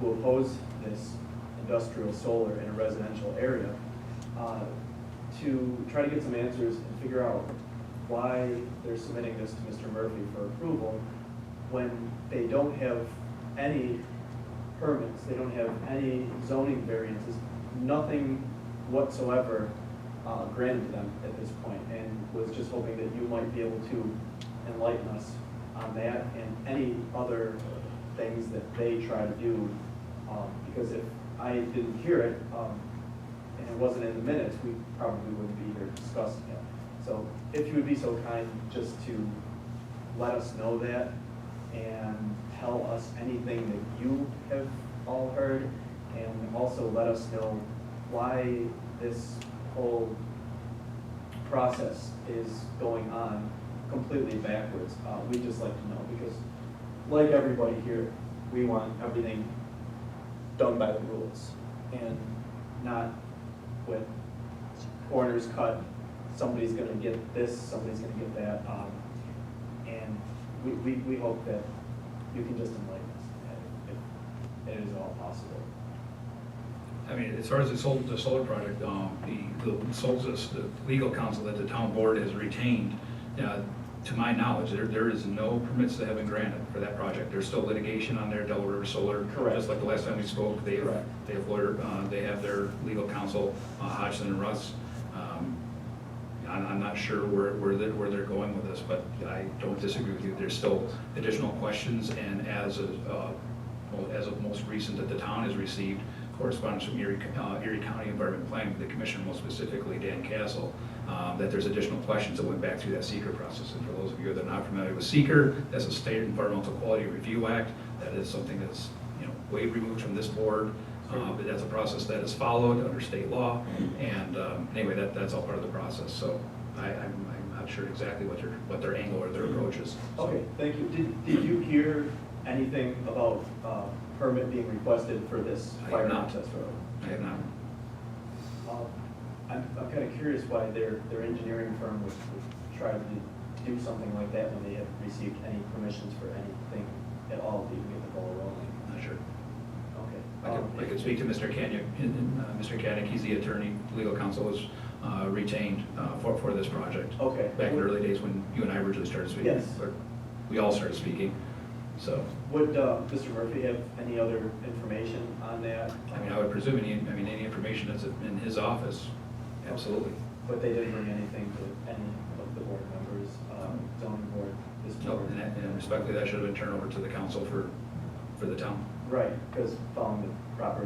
who oppose this industrial solar in a residential area, to try to get some answers and figure out why they're submitting this to Mr. Murphy for approval when they don't have any permits, they don't have any zoning variances, nothing whatsoever granted to them at this point, and was just hoping that you might be able to enlighten us on that and any other things that they try to do, because if I didn't hear it, and it wasn't in the minutes, we probably wouldn't be here discussing it. So if you would be so kind just to let us know that and tell us anything that you have all heard, and also let us know why this whole process is going on completely backwards. We'd just like to know, because like everybody here, we want everything done by the rules and not with corners cut. Somebody's gonna get this, somebody's gonna get that. And we hope that you can just enlighten us if it is all possible. I mean, as far as the solar project, the legal counsel that the town board has retained, to my knowledge, there is no permits that have been granted for that project. There's still litigation on there, Delaware River Solar. Correct. Just like the last time we spoke, they have, Correct. they have lawyer, they have their legal counsel, Hodgson and Russ. I'm not sure where they're going with this, but I don't disagree with you. There's still additional questions, and as of most recent that the town has received, correspondence from Erie County Environment Planning, the commissioner, most specifically Dan Castle, that there's additional questions that went back through that SEQR process. And for those of you that are not familiar with SEQR, that's a State Environmental Quality Review Act. That is something that's, way removed from this board. But that's a process that is followed under state law, and anyway, that's all part of the process. So I'm not sure exactly what their angle or their approach is. So, Okay, thank you. Did you hear anything about permit being requested for this I have fire not. access road? I have not. I'm kind of curious why their engineering firm would try to do something like that when they have received any permissions for anything at all to even get the ball rolling. Not sure. Okay. I could speak to Mr. Kanick. Mr. Kanick, he's the attorney, legal counsel was retained for this project. Okay. Back in the early days when you and I originally started speaking. Yes. But we all started speaking, so. Would Mr. Murphy have any other information on that? I mean, I would presume any information that's in his office, absolutely. But they didn't bring anything to any of the board members, zoning board, this No, board? and respectfully, that should have been turned over to the council for the town. Right, because following the proper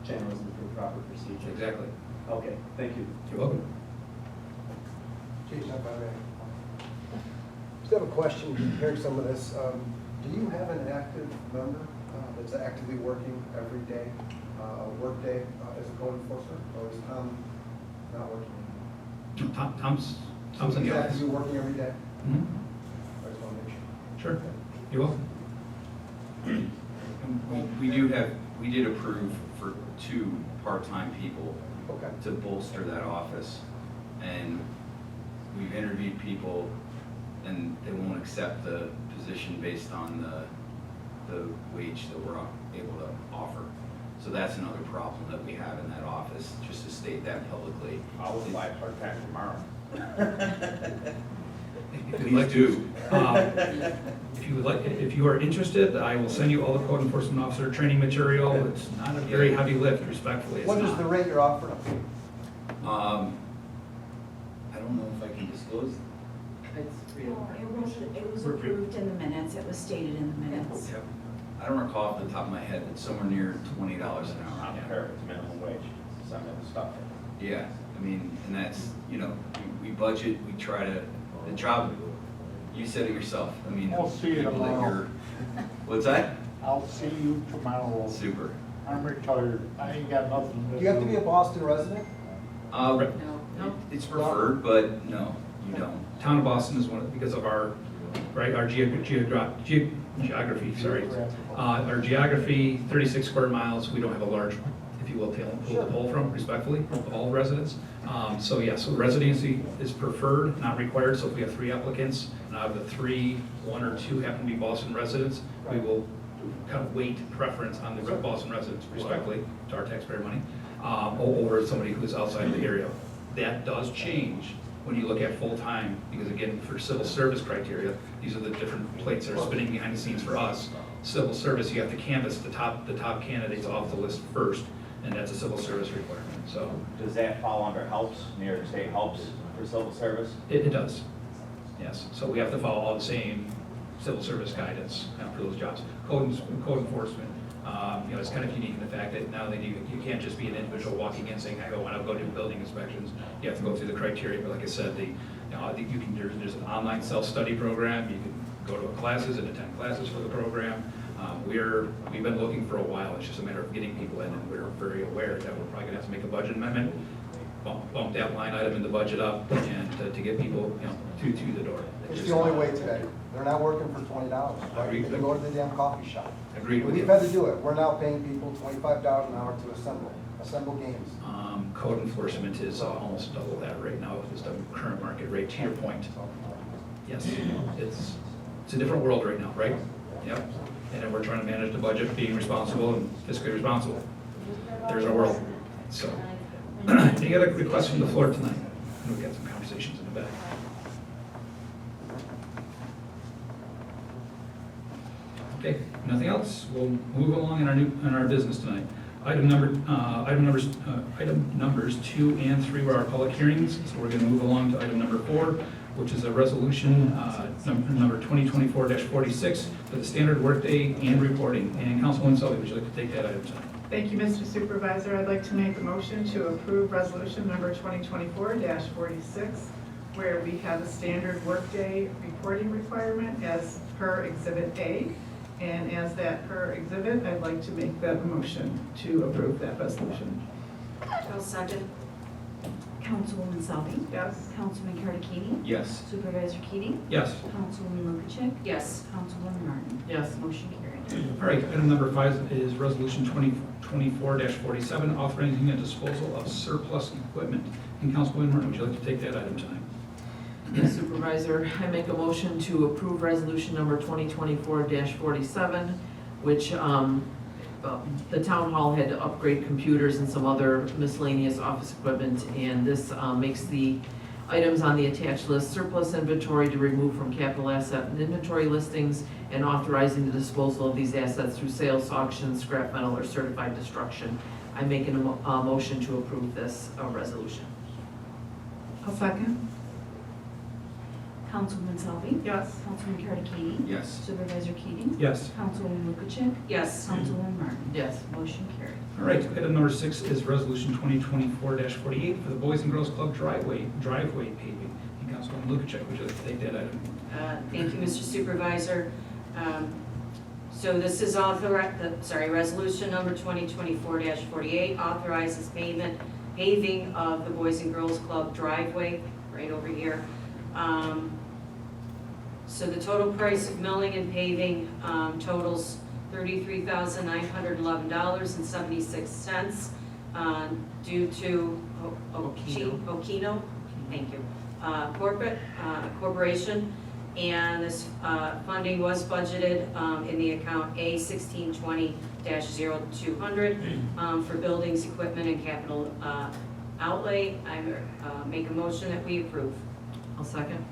channels and the proper procedure. Exactly. Okay, thank you. You're welcome. Chief, if I may. Just have a question, hearing some of this. Do you have an active member that's actively working every day, work day as a code enforcer, or is Tom not working? Tom's in the He's office. actively working every day? Mhm. I just want to make sure. Sure. You're welcome. We did approve for 2 part-time people Okay. to bolster that office. And we've interviewed people, and they won't accept the position based on the wage that we're able to offer. So that's another problem that we have in that office, just to state that publicly. I will apply part-time tomorrow. If you'd like to, if you are interested, I will send you all the code enforcement officer training material. It's not a very heavy lift, respectfully. It's What is not. the rate you're offering? I don't know if I can disclose. It's real. It was approved in the minutes, it was stated in the minutes. Yep. I don't recall off the top of my head, but somewhere near $20 an I hour. don't care if it's minimum wage, some of the stuff. Yeah, I mean, and that's, we budget, we try to, the job, you said it yourself, I mean. I'll see you people that tomorrow. you're- What's that? I'll see you tomorrow. Super. I'm retired. I ain't got nothing to do. Do you have to be a Boston resident? No. It's preferred, but no, you don't. Town of Boston is because of our geography, sorry. Our geography, 36 square miles, we don't have a large, if you will, pool to pull from, respectfully, of all residents. So yes, residency is preferred, not required, so if we have 3 applicants, and out of the 3, 1 or 2 happen to be Boston residents, we will kind of weight preference on the Boston residents, respectfully, to our taxpayer money, over somebody who's outside of the area. That does change when you look at full-time, because again, for civil service criteria, these are the different plates that are spinning behind the scenes for us. Civil service, you have to canvass the top candidates off the list first, and that's a civil service requirement, so. Does that fall under helps, New York State helps for civil service? It does, yes. So we have to follow all the same civil service guidance for those jobs. Code enforcement, it's kind of unique in the fact that now that you can't just be an individual walking in saying, I want to go do building inspections. You have to go through the criteria, but like I said, there's an online self-study program. You can go to classes and attend classes for the program. We've been looking for a while. It's just a matter of getting people in, and we're very aware that we're probably gonna have to make a budget amendment, bump that line item in the budget up, and to get people, to the door. It's the only way today. They're not working for $20, right? Agreed. They go to the damn coffee shop. Agreed with We've you. had to do it. We're now paying people $25 an hour to assemble games. Code enforcement is almost double that right now, is the current market rate, to your point. Yes, it's a different world right now, right? Yep. And then we're trying to manage the budget, being responsible and fiscally responsible. There's our world. So, any other requests from the floor tonight? We've got some conversations in the back. Okay, nothing else? We'll move along in our business tonight. Item numbers 2 and 3 were our public hearings, so we're gonna move along to item number 4, which is a resolution, number 2024-46 for the standard workday and reporting. And Councilwoman Sully, would you like to take that item tonight? Thank you, Mr. Supervisor. I'd like to make a motion to approve resolution number 2024-46, where we have a standard workday reporting requirement as per Exhibit A. And as that per exhibit, I'd like to make that motion to approve that resolution. I'll second. Councilwoman Salvi. Yes. Councilman Karakini. Yes. Supervisor Keating. Yes. Councilwoman Lukacek. Yes. Councilwoman Martin. Yes. Motion carried. All right, item number 5 is resolution 2024-47, authorizing a disposal of surplus equipment. And Councilwoman Martin, would you like to take that item tonight? Yes, Supervisor, I make a motion to approve resolution number 2024-47, which the town hall had to upgrade computers and some other miscellaneous office equipment, and this makes the items on the attached list surplus inventory to remove from capital asset and inventory listings, and authorizing the disposal of these assets through sales, auction, scrap metal, or certified destruction. I'm making a motion to approve this resolution. I'll second. Councilwoman Salvi. Yes. Councilman Karakini. Yes. Supervisor Keating. Yes. Councilwoman Lukacek. Yes. Councilwoman Martin. Yes. Motion carried. All right, item number 6 is resolution 2024-48 for the Boys and Girls Club driveway paving. And Councilwoman Lukacek, would you like to take that item? Thank you, Mr. Supervisor. So this is resolution number 2024-48 authorizes paving of the Boys and Girls Club driveway right over here. So the total price of milling and paving totals $33,911.76 due to Okino, thank you, corporation. And this funding was budgeted in the account A1620-0200 for buildings, equipment, and capital outlay. I make a motion that we approve. I'll second.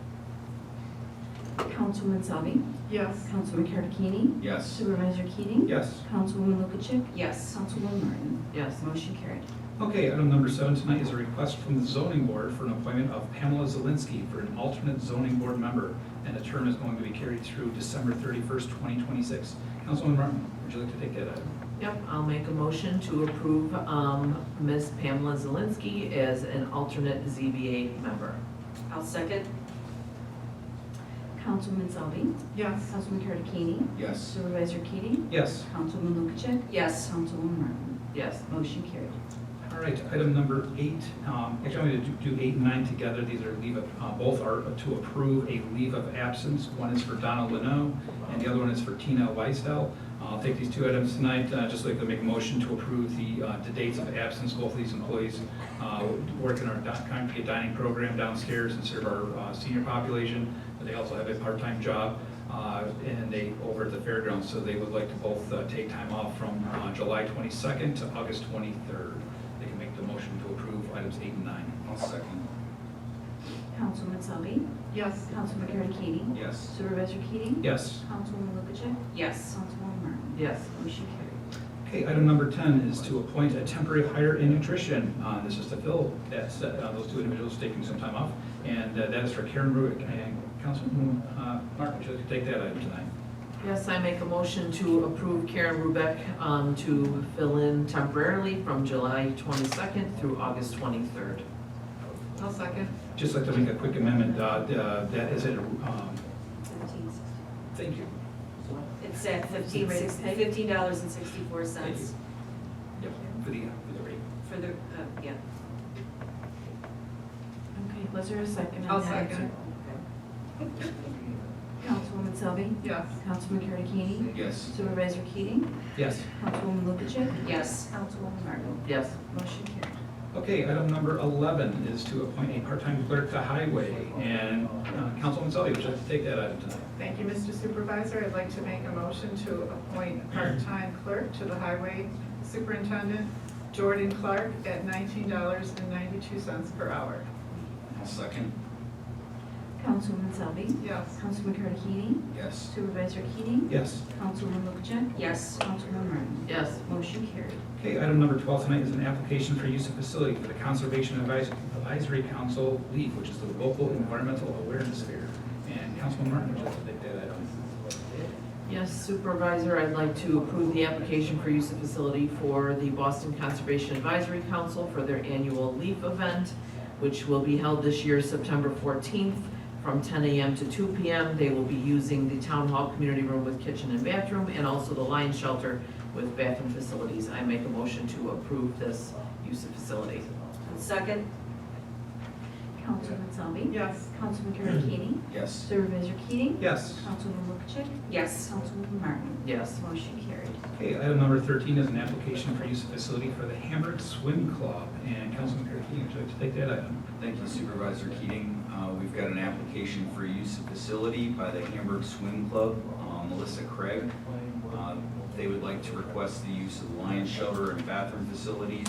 Councilwoman Salvi. Yes. Councilman Karakini. Yes. Supervisor Keating. Yes. Councilwoman Lukacek. Yes. Councilwoman Martin. Yes. Motion carried. Okay, item number 7 tonight is a request from the zoning board for an appointment of Pamela Zielinski for an alternate zoning board member, and the term is going to be carried through December 31st, 2026. Councilwoman Martin, would you like to take that item? Yep, I'll make a motion to approve Ms. Pamela Zielinski as an alternate ZBA member. I'll second. Councilwoman Salvi. Yes. Councilman Karakini. Yes. Supervisor Keating. Yes. Councilwoman Lukacek. Yes. Councilwoman Martin. Yes. Motion carried. All right, item number 8, actually I'm going to do 8 and 9 together. These are both are to approve a leave of absence. One is for Donna Leno, and the other one is for Tina Weisdell. I'll take these 2 items tonight, just like to make a motion to approve the dates of absence. Both of these employees work in our congregate dining program downstairs and serve our senior population, but they also have a part-time job. And they over at the fairgrounds, so they would like to both take time off from July 22nd to August 23rd. They can make the motion to approve items 8 and 9. I'll second. Councilwoman Salvi. Yes. Councilman Karakini. Yes. Supervisor Keating. Yes. Councilwoman Lukacek. Yes. Councilwoman Martin. Yes. Motion carried. Okay, item number 10 is to appoint a temporary hire in nutrition. This is to fill those 2 individuals taking some time off, and that is for Karen Ruick. And Councilwoman Martin, would you like to take that item tonight? Yes, I make a motion to approve Karen Rubeck to fill in temporarily from July 22nd through August 23rd. I'll second. Just like to make a quick amendment, that is at, thank you. It's at $15.64. Thank you. Yep, for the rate. For the, yeah. Okay, was there a second? on I'll that? second. Councilwoman Selby? Yes. Councilman Karakini? Yes. Supervisor Keating? Yes. Councilwoman Lukacek? Yes. Councilwoman Martin? Yes. Motion carried. Okay, item number 11 is to appoint a part-time clerk to highway, and Councilwoman Selby, would you like to take that item tonight? Thank you, Mr. Supervisor. I'd like to make a motion to appoint a part-time clerk to the highway superintendent, Jordan Clark, at $19.92 per hour. I'll second. Councilwoman Selby? Yes. Councilman Carnegie? Yes. Supervisor Keating? Yes. Councilwoman Lukashev? Yes. Councilwoman Martin? Yes. Motion carried. Okay, item number 12 tonight is an application for use of facility for the Conservation Advisory Council LEAF, which is the Local Environmental Awareness Fair. And Councilman Martin, would you like to take that item? Yes, Supervisor, I'd like to approve the application for use of facility for the Boston Conservation Advisory Council for their annual LEAF event, which will be held this year, September 14th, from 10 a.m. to 2 p.m. They will be using the Town Hall Community Room with kitchen and bathroom, and also the Lion Shelter with bathroom facilities. I make a motion to approve this use of facility. Second? Councilwoman Selby? Yes. Councilman Carnegie? Yes. Supervisor Keating? Yes. Councilwoman Lukashev? Yes. Councilwoman Martin? Yes. Motion carried. Okay, item number 13 is an application for use of facility for the Hamburg Swim Club. And Councilman Carnegie, would you like to take that item? Thank you, Supervisor Keating. We've got an application for use of facility by the Hamburg Swim Club, Melissa Craig. They would like to request the use of the Lion Shelter and bathroom facilities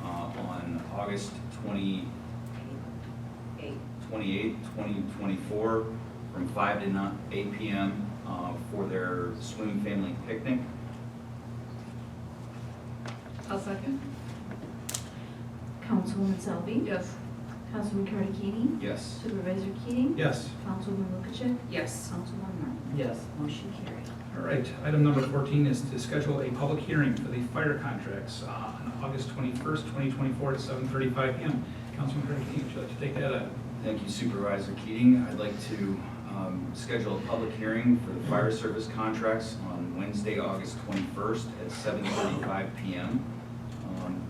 on August 28, 2024, from 5 to 8 p.m. For their swim family picnic. I'll second. Councilwoman Selby? Yes. Councilman Carnegie? Yes. Supervisor Keating? Yes. Councilwoman Lukashev? Yes. Councilwoman Martin? Yes. Motion carried. All right, item number 14 is to schedule a public hearing for the fire contracts on August 21st, 2024 at 7:35 p.m. Councilman Carnegie, would you like to take that item? Thank you, Supervisor Keating. I'd like to schedule a public hearing for the fire service contracts on Wednesday, August 21st at 7:35 p.m.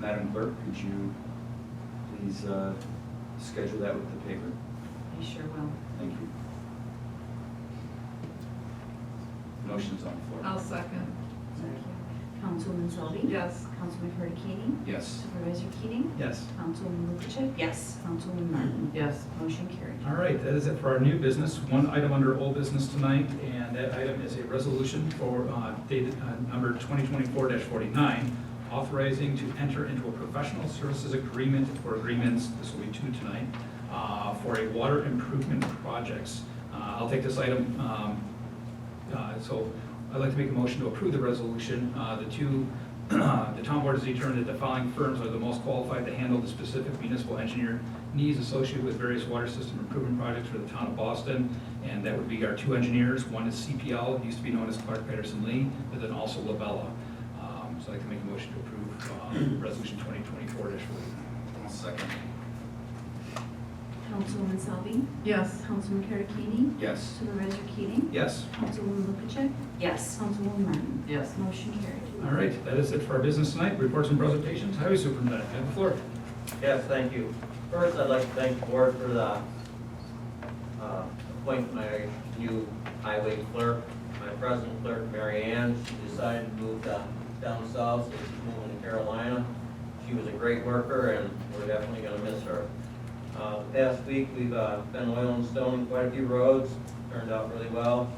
Madam Clerk, could you please schedule that with the paper? I sure will. Thank you. Motion's on the floor. I'll second. Councilwoman Selby? Yes. Councilman Carnegie? Yes. Supervisor Keating? Yes. Councilwoman Lukashev? Yes. Councilwoman Martin? Yes. Motion carried. All right, that is it for our new business. One item under old business tonight, and that item is a resolution for dated number 2024-49, authorizing to enter into a professional services agreement or agreements, this will be two tonight, for a water improvement projects. I'll take this item. So I'd like to make a motion to approve the resolution. The town board has determined that the following firms are the most qualified to handle the specific municipal engineer needs associated with various water system improvement projects for the town of Boston. And that would be our two engineers. One is CPL, it used to be known as Clark Patterson Lee, but then also Labella. So I'd like to make a motion to approve resolution 2024-49. I'll second. Councilwoman Selby? Yes. Councilman Carnegie? Yes. Supervisor Keating? Yes. Councilwoman Lukashev? Yes. Councilwoman Martin? Yes. Motion carried. All right, that is it for our business tonight. Reports and presentations. Highway Superintendent, you have the floor. Yes, thank you. First, I'd like to thank the board for the appoint my new highway clerk. My present clerk, Mary Ann, she decided to move down south, so she's moving to Carolina. She was a great worker, and we're definitely going to miss her. The past week, we've been oil and stoning quite a few roads. Turned out really well.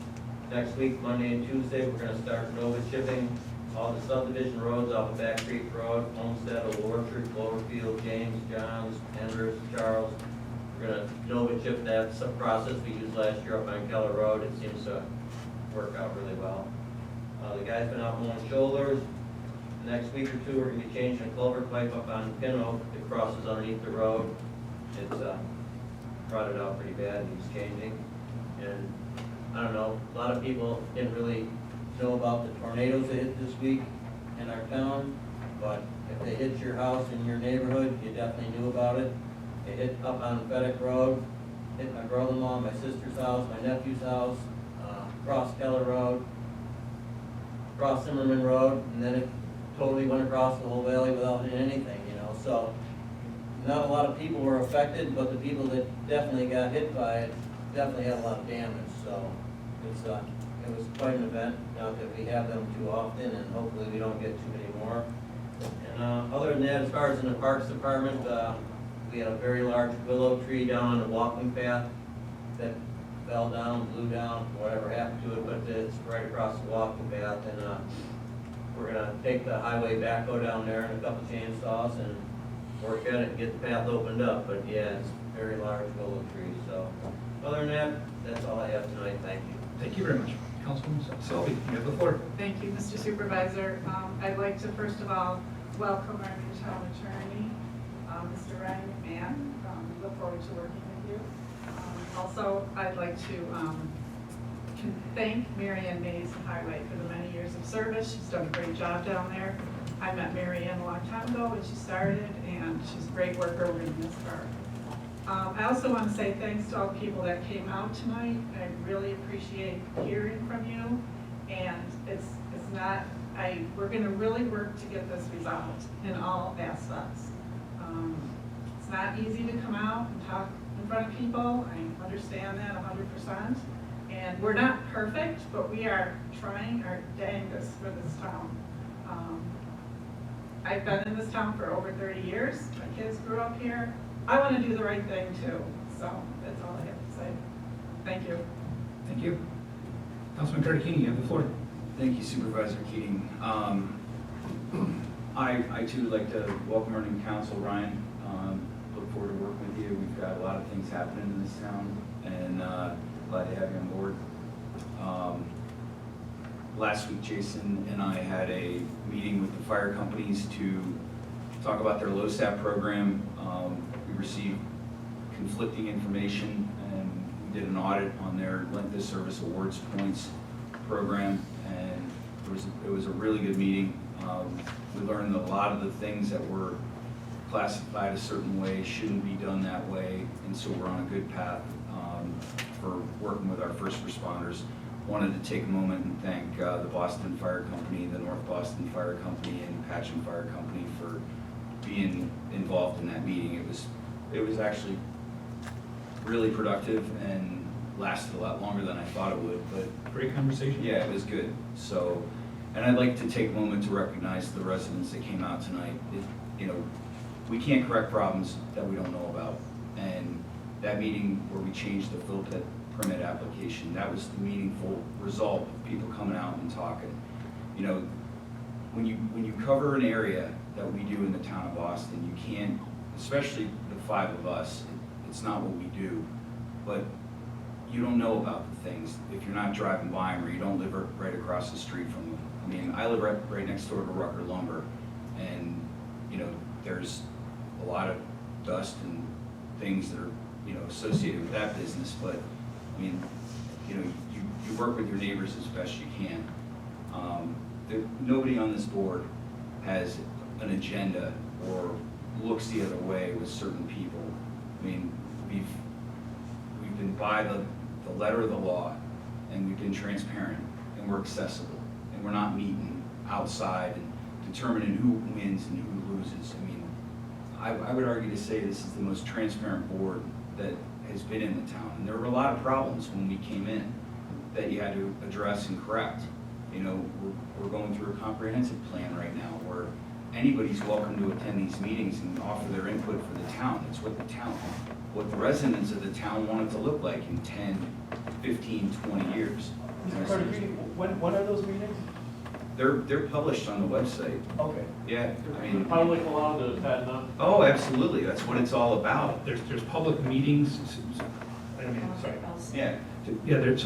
Next week, Monday and Tuesday, we're going to start Nova chipping all the subdivision roads off of Back Creek Road, Homestead, Old Orchard, Cloverfield, James, Johns, Enders, Charles. We're going to Nova chip that process we used last year up on Keller Road. It seems to work out really well. The guy's been out mowing shoulders. Next week or two, we're going to be changing a culvert pipe up on Pin Oak that crosses underneath the road. It's rotted out pretty bad, needs changing. And I don't know, a lot of people didn't really know about the tornadoes that hit this week in our town, but if they hit your house in your neighborhood, you definitely knew about it. It hit up on Fedek Road, hit my brother-in-law, my sister's house, my nephew's house, across Keller Road, across Zimmerman Road, and then it totally went across the whole valley without hitting anything, you know. So not a lot of people were affected, but the people that definitely got hit by it definitely had a lot of damage. So it was quite an event. Not that we have them too often, and hopefully we don't get too many more. And other than that, as far as in the Parks Department, we had a very large willow tree down on the walking path that fell down, blew down, whatever happened to it, but it's right across the walking path. And we're going to take the highway backhoe down there and a couple chainsaws and work at it and get the path opened up. But yeah, it's a very large willow tree. So Other than that, that's all I have tonight, thank you. Thank you very much. Councilwoman Selby, you have the floor. Thank you, Mr. Supervisor. I'd like to first of all welcome our new town attorney, Mr. Ryan McMahon. We look forward to working with you. Also, I'd like to thank Mary Ann Mays Highway for the many years of service. She's done a great job down there. I met Mary Ann a long time ago when she started, and she's a great worker. We're going to miss her. I also want to say thanks to all the people that came out tonight. I really appreciate hearing from you. And we're going to really work to get this resolved in all aspects. It's not easy to come out and talk in front of people. I understand that 100%. And we're not perfect, but we are trying our dangest for this town. I've been in this town for over 30 years. My kids grew up here. I want to do the right thing too. So that's all I have to say. Thank you. Thank you. Councilman Cardicchini, you have the floor. Thank you, Supervisor Keating. I too would like to welcome our new council, Ryan. Look forward to working with you. We've got a lot of things happening in this town, and glad to have you on board. Last week, Jason and I had a meeting with the fire companies to talk about their LoSAP program. We received conflicting information, and we did an audit on their length of service awards points program, and it was a really good meeting. We learned a lot of the things that were classified a certain way shouldn't be done that way, and so we're on a good path for working with our first responders. Wanted to take a moment and thank the Boston Fire Company, the North Boston Fire Company, and Patchen Fire Company for being involved in that meeting. It was actually really productive and lasted a lot longer than I thought it would, but great conversation. yeah, it was good. So, and I'd like to take a moment to recognize the residents that came out tonight. We can't correct problems that we don't know about, and that meeting where we changed the fill pit permit application, that was the meaningful result of people coming out and talking. When you cover an area that we do in the town of Boston, you can't, especially the five of us, it's not what we do, but you don't know about the things if you're not driving by them or you don't live right across the street from them. I mean, I live right next door to Rucker Lumber, and there's a lot of dust and things that are associated with that business, but I mean, you work with your neighbors as best you can. Nobody on this board has an agenda or looks the other way with certain people. I mean, we've been by the letter of the law, and we've been transparent, and we're accessible, and we're not meeting outside and determining who wins and who loses. I mean, I would argue to say this is the most transparent board that has been in the town. And there were a lot of problems when we came in that you had to address and correct. We're going through a comprehensive plan right now where anybody's welcome to attend these meetings and offer their input for the town. It's what the residents of the town want it to look like in 10, 15, 20 years. Mr. Cardicchini, when are those meetings? They're published on the website. Okay. Yeah, I mean. Public allowed to attend them? Oh, absolutely, that's what it's all about. There's public meetings, sorry. Yeah. Yeah, there's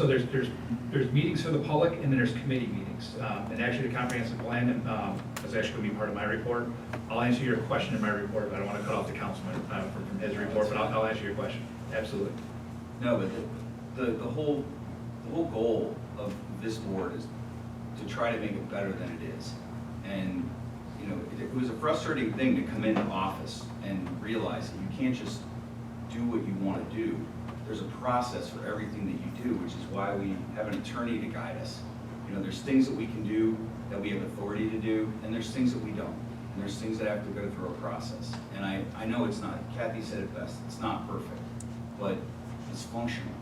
meetings for the public, and then there's committee meetings. And actually, the comprehensive plan is actually going to be part of my report. I'll answer your question in my report, but I don't want to cut off the councilman from his report, but I'll answer your question, absolutely. No, but the whole goal of this board is to try to make it better than it is. And, it was a frustrating thing to come into office and realize that you can't just do what you want to do. There's a process for everything that you do, which is why we have an attorney to guide us. There's things that we can do that we have authority to do, and there's things that we don't. And there's things that have to go through a process. And I know it's not, Kathy said it best, it's not perfect, but it's functional.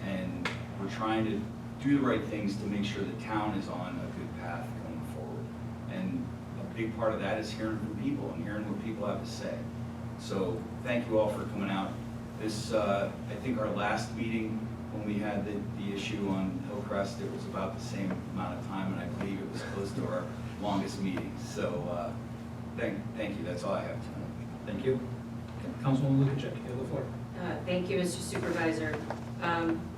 And we're trying to do the right things to make sure the town is on a good path going forward. And a big part of that is hearing from people and hearing what people have to say. So thank you all for coming out. This, I think our last meeting when we had the issue on Hillcrest, it was about the same amount of time, and I believe it was close to our longest meeting. So thank you, that's all I have tonight. Thank you. Councilwoman Lukacek, you have the floor. Thank you, Mr. Supervisor.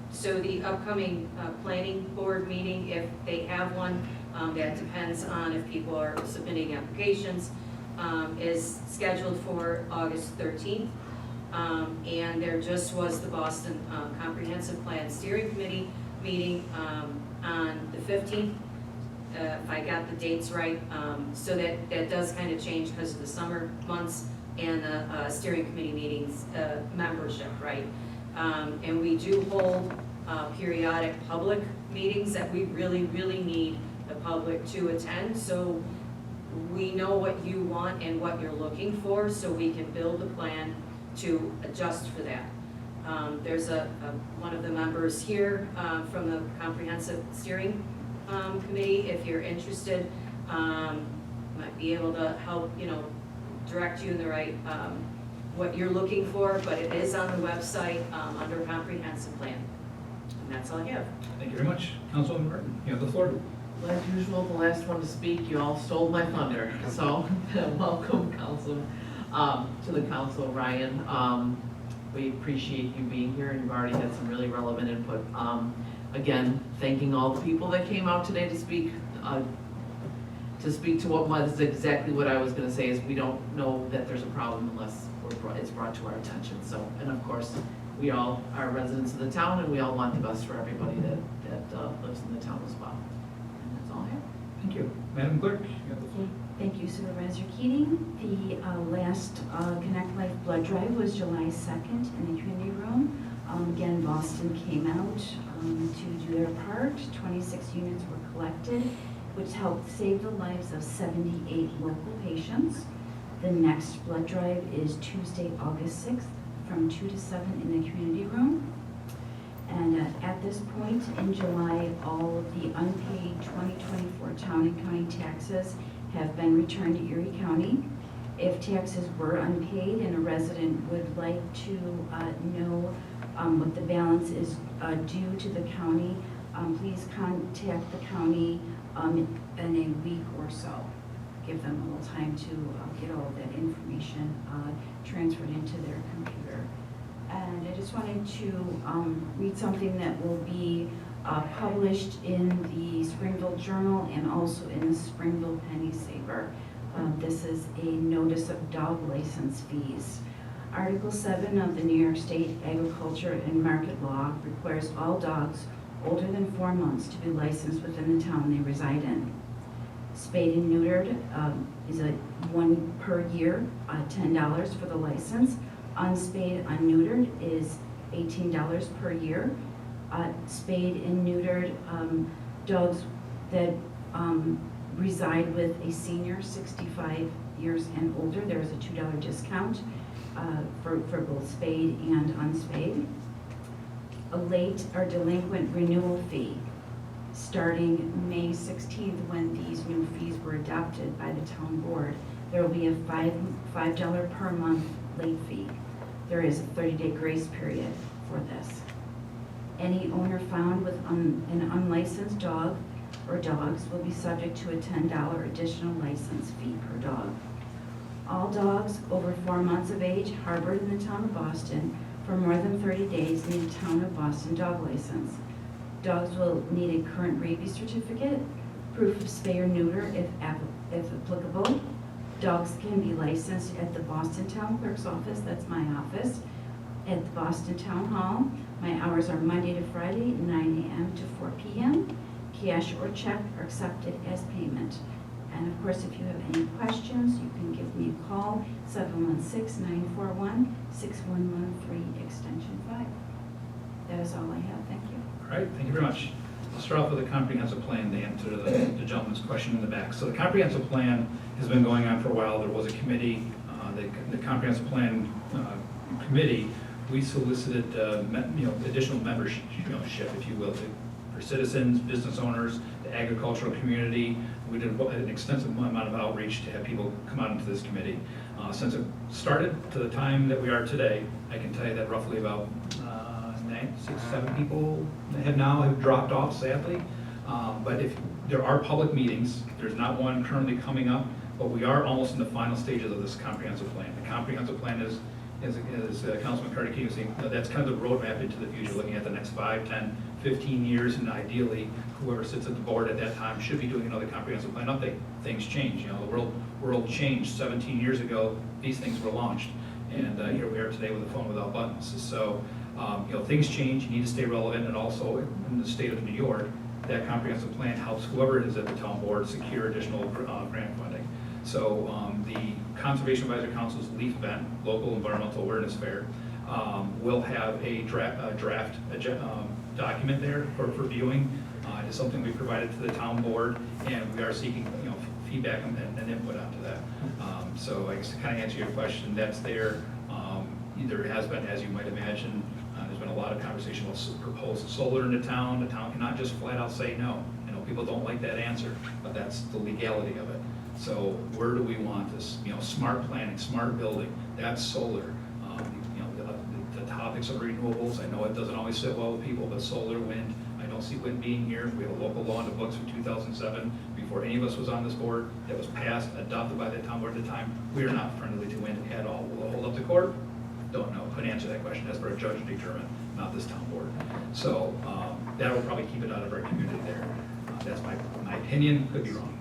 So the upcoming planning board meeting, if they have one, that depends on if people are submitting applications, is scheduled for August 13th. And there just was the Boston Comprehensive Plan Steering Committee meeting on the 15th, if I got the dates right. So that does kind of change because of the summer months and the steering committee meetings membership, right? And we do hold periodic public meetings that we really, really need the public to attend. So we know what you want and what you're looking for, so we can build a plan to adjust for that. There's one of the members here from the Comprehensive Steering Committee, if you're interested, might be able to help, direct you in the right, what you're looking for, but it is on the website under Comprehensive Plan. And that's all I have. Thank you very much. Councilwoman Martin, you have the floor. Well, as usual, the last one to speak, you all stole my thunder, so welcome, council, to the council, Ryan. We appreciate you being here, and you've already had some really relevant input. Again, thanking all the people that came out today to speak to what was exactly what I was gonna say, is we don't know that there's a problem unless it's brought to our attention. So, and of course, we all are residents of the town, and we all want the best for everybody that lives in the town as well. And that's all I have. Thank you. Madam Clerk, you have the floor. Thank you, Supervisor Keating. The last Connect Life blood drive was July 2nd in the community room. Again, Boston came out to do their part. 26 units were collected, which helped save the lives of 78 local patients. The next blood drive is Tuesday, August 6th from 2 to 7 in the community room. And at this point in July, all of the unpaid 2024 town and county taxes have been returned to Erie County. If taxes were unpaid and a resident would like to know what the balance is due to the county, please contact the county in a week or so. Give them a little time to get all of that information transferred into their computer. And I just wanted to read something that will be published in the Springville Journal and also in the Springville Penny Saver. This is a notice of dog license fees. Article 7 of the New York State Agriculture and Market Law requires all dogs older than 4 months to be licensed within the town they reside in. Spayed and neutered is a one per year, $10 for the license. Unspayed, unneutered is $18 per year. Spayed and neutered dogs that reside with a senior 65 years and older, there is a $2 discount for both spayed and unspayed. A late or delinquent renewal fee starting May 16th, when these new fees were adopted by the town board. There will be a $5 per month late fee. There is a 30-day grace period for this. Any owner found with an unlicensed dog or dogs will be subject to a $10 additional license fee per dog. All dogs over 4 months of age harbored in the town of Boston for more than 30 days need a town of Boston dog license. Dogs will need a current rabies certificate, proof of spay or neuter if applicable. Dogs can be licensed at the Boston Town Clerk's office, that's my office, at the Boston Town Hall. My hours are Monday to Friday, 9 a.m. to 4 p.m. Cash or check are accepted as payment. And of course, if you have any questions, you can give me a call, 716-941-6113, extension 5. That is all I have, thank you. All right, thank you very much. I'll start off with a comprehensive plan to answer the gentleman's question in the back. So the comprehensive plan has been going on for a while. There was a committee, the comprehensive plan committee. We solicited, additional membership, if you will, for citizens, business owners, the agricultural community. We did an extensive amount of outreach to have people come out into this committee. Since it started to the time that we are today, I can tell you that roughly about 6, 7 people have dropped off, sadly. But if there are public meetings, there's not one currently coming up, but we are almost in the final stages of this comprehensive plan. The comprehensive plan is as Councilman Cardicchini was saying, that's kind of the roadmap into the future, looking at the next 5, 10, 15 years, and ideally, whoever sits at the board at that time should be doing another comprehensive plan update. Things change, you know, the world changed. 17 years ago, these things were launched, and here we are today with a phone without buttons. So, you know, things change, you need to stay relevant, and also in the state of New York, that comprehensive plan helps whoever is at the town board secure additional grant funding. So the Conservation Advisory Council's LEAF event, Local Environmental Awareness Fair, will have a draft document there for viewing. It's something we provided to the town board, and we are seeking, you know, feedback and input onto that. So I guess to kind of answer your question, that's there. There has been, as you might imagine, there's been a lot of conversation about proposed solar in the town. The town cannot just flat out say no. You know, people don't like that answer, but that's the legality of it. So where do we want this? You know, smart planning, smart building, that's solar. You know, the topics of renewables, I know it doesn't always sit well with people, but solar, wind, I don't see wind being here. We have a local law in the books from 2007, before any of us was on this board, that was passed, adopted by the town board at the time. We are not friendly to wind at all. Will it hold up to court? Don't know, couldn't answer that question. That's for a judge to determine, not this town board. So that will probably keep it out of our community there. That's my opinion, could be wrong.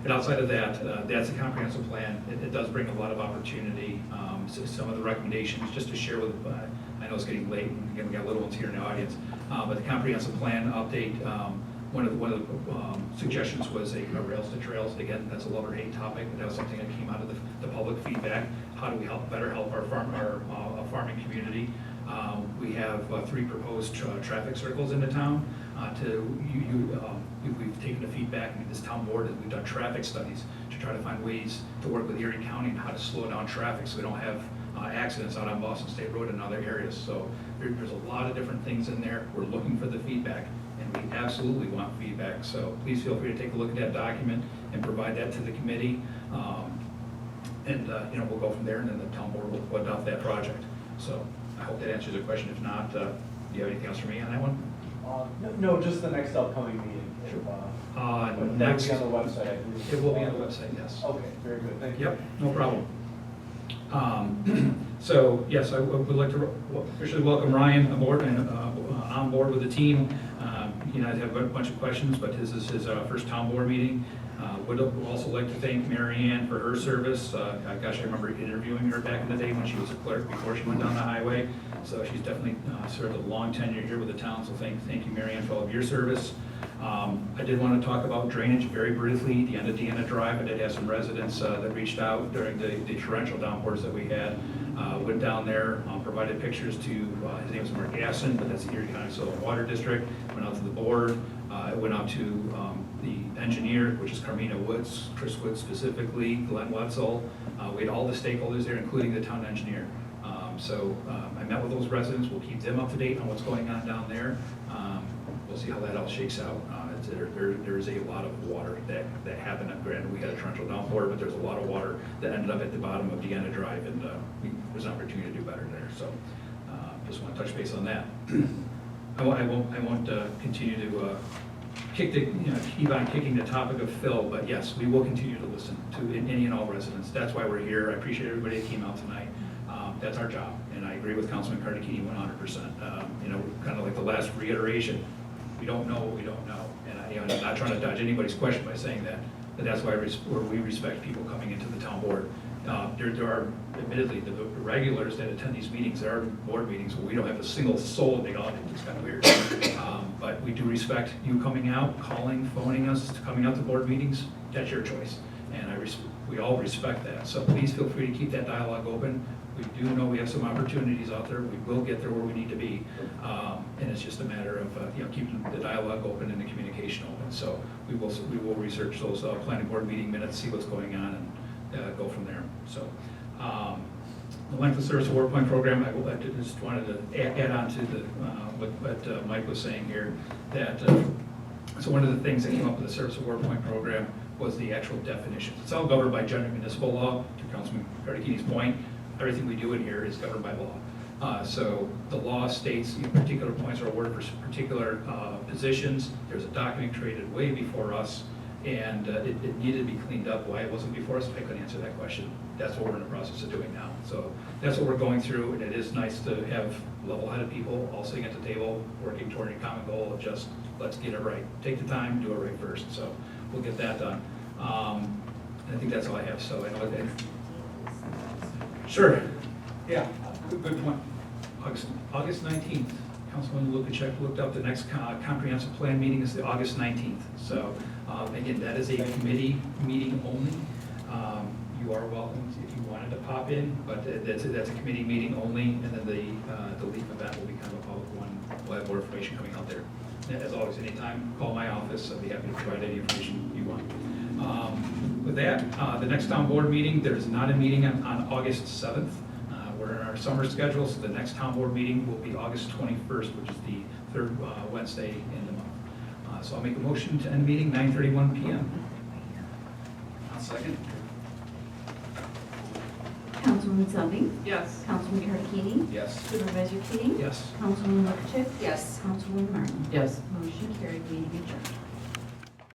But outside of that, that's a comprehensive plan. It does bring a lot of opportunity. So some of the recommendations, just to share with, I know it's getting late, and again, we got little ones here in the audience, but the comprehensive plan update, one of the suggestions was a rails to trails. Again, that's a love or hate topic, but that was something that came out of the public feedback. How do we better help our farming community? We have 3 proposed traffic circles in the town. We've taken the feedback, this town board, we've done traffic studies to try to find ways to work with Erie County and how to slow down traffic so we don't have accidents out on Boston State Road and other areas. So there's a lot of different things in there. We're looking for the feedback, and we absolutely want feedback. So please feel free to take a look at that document and provide that to the committee. You know, we'll go from there, and then the town board will adopt that project. So I hope that answers the question. If not, do you have anything else for me on that one? No, just the next upcoming meeting. Next, That will be on the website, I believe. it will be on the website, yes. Okay, very good, thank you. Yep, no problem. So yes, I would like to officially welcome Ryan aboard and on board with the team. You know, I have a bunch of questions, but this is his first town board meeting. Would also like to thank Mary Ann for her service. Gosh, I remember interviewing her back in the day when she was a clerk before she went down the highway. So she's definitely served a long tenure here with the town. So thank you, Mary Ann, for all of your service. I did want to talk about drainage very briefly. The end of Deanna Drive, I did have some residents that reached out during the torrential downpours that we had. Went down there, provided pictures to, his name is Mark Gasson, but that's the Erie County Soil and Water District. Went out to the board. It went out to the engineer, which is Carmina Woods, Chris Woods specifically, Glenn Wetzel. We had all the stakeholders there, including the town engineer. So I met with those residents. We'll keep them up to date on what's going on down there. We'll see how that all shakes out. There is a lot of water that happened. Granted, we had a torrential downpour, but there's a lot of water that ended up at the bottom of Deanna Drive, and there's an opportunity to do better there. So just want to touch base on that. I won't continue to keep on kicking the topic of fill, but yes, we will continue to listen to any and all residents. That's why we're here. I appreciate everybody that came out tonight. That's our job, and I agree with Councilman Cardicchini 100%. You know, kind of like the last reiteration, we don't know what we don't know, and I'm not trying to dodge anybody's question by saying that, but that's why we respect people coming into the town board. There are, admittedly, the regulars that attend these meetings. There are board meetings where we don't have a single soul in the audience. It's kind of weird. But we do respect you coming out, calling, phoning us, coming out to board meetings. That's your choice. And we all respect that. So please feel free to keep that dialogue open. We do know we have some opportunities out there. We will get there where we need to be. And it's just a matter of keeping the dialogue open and the communication open. So we will research those planning board meeting minutes, see what's going on, and go from there. So the length of service award point program, I just wanted to add on to what Mike was saying here, that so one of the things that came up with the service award point program was the actual definitions. It's all governed by general municipal law. To Councilman Cardicchini's point, everything we do in here is governed by law. So the law states particular points are awarded for particular positions. There's a document created way before us and it needed to be cleaned up. Why it wasn't before us, I couldn't answer that question. That's what we're in the process of doing now. So that's what we're going through, and it is nice to have level-headed people all sitting at the table, working toward a common goal of just, let's get it right. Take the time, do it right first, so we'll get that done. And I think that's all I have, so I know that. Sure, yeah, good point. August 19th, Councilman Lukacek looked up, the next comprehensive plan meeting is the August 19th. So again, that is a committee meeting only. You are welcome if you wanted to pop in, but that's a committee meeting only, and then the LEAP event will be kind of a public one. We'll have more information coming out there. As always, anytime, call my office. I'll be happy to provide any information you want. With that, the next town board meeting, there's not a meeting on August 7th. We're in our summer schedule, so the next town board meeting will be August 21st, which is the third Wednesday in the month. So I'll make a motion to end meeting 9:31 p.m. I'll second. Councilwoman Selby? Yes. Councilman Tarantini? Yes. Supervisor Keating? Yes. Councilwoman Lukacek? Yes. Councilwoman Martin? Yes. Motion carried, meeting adjourned.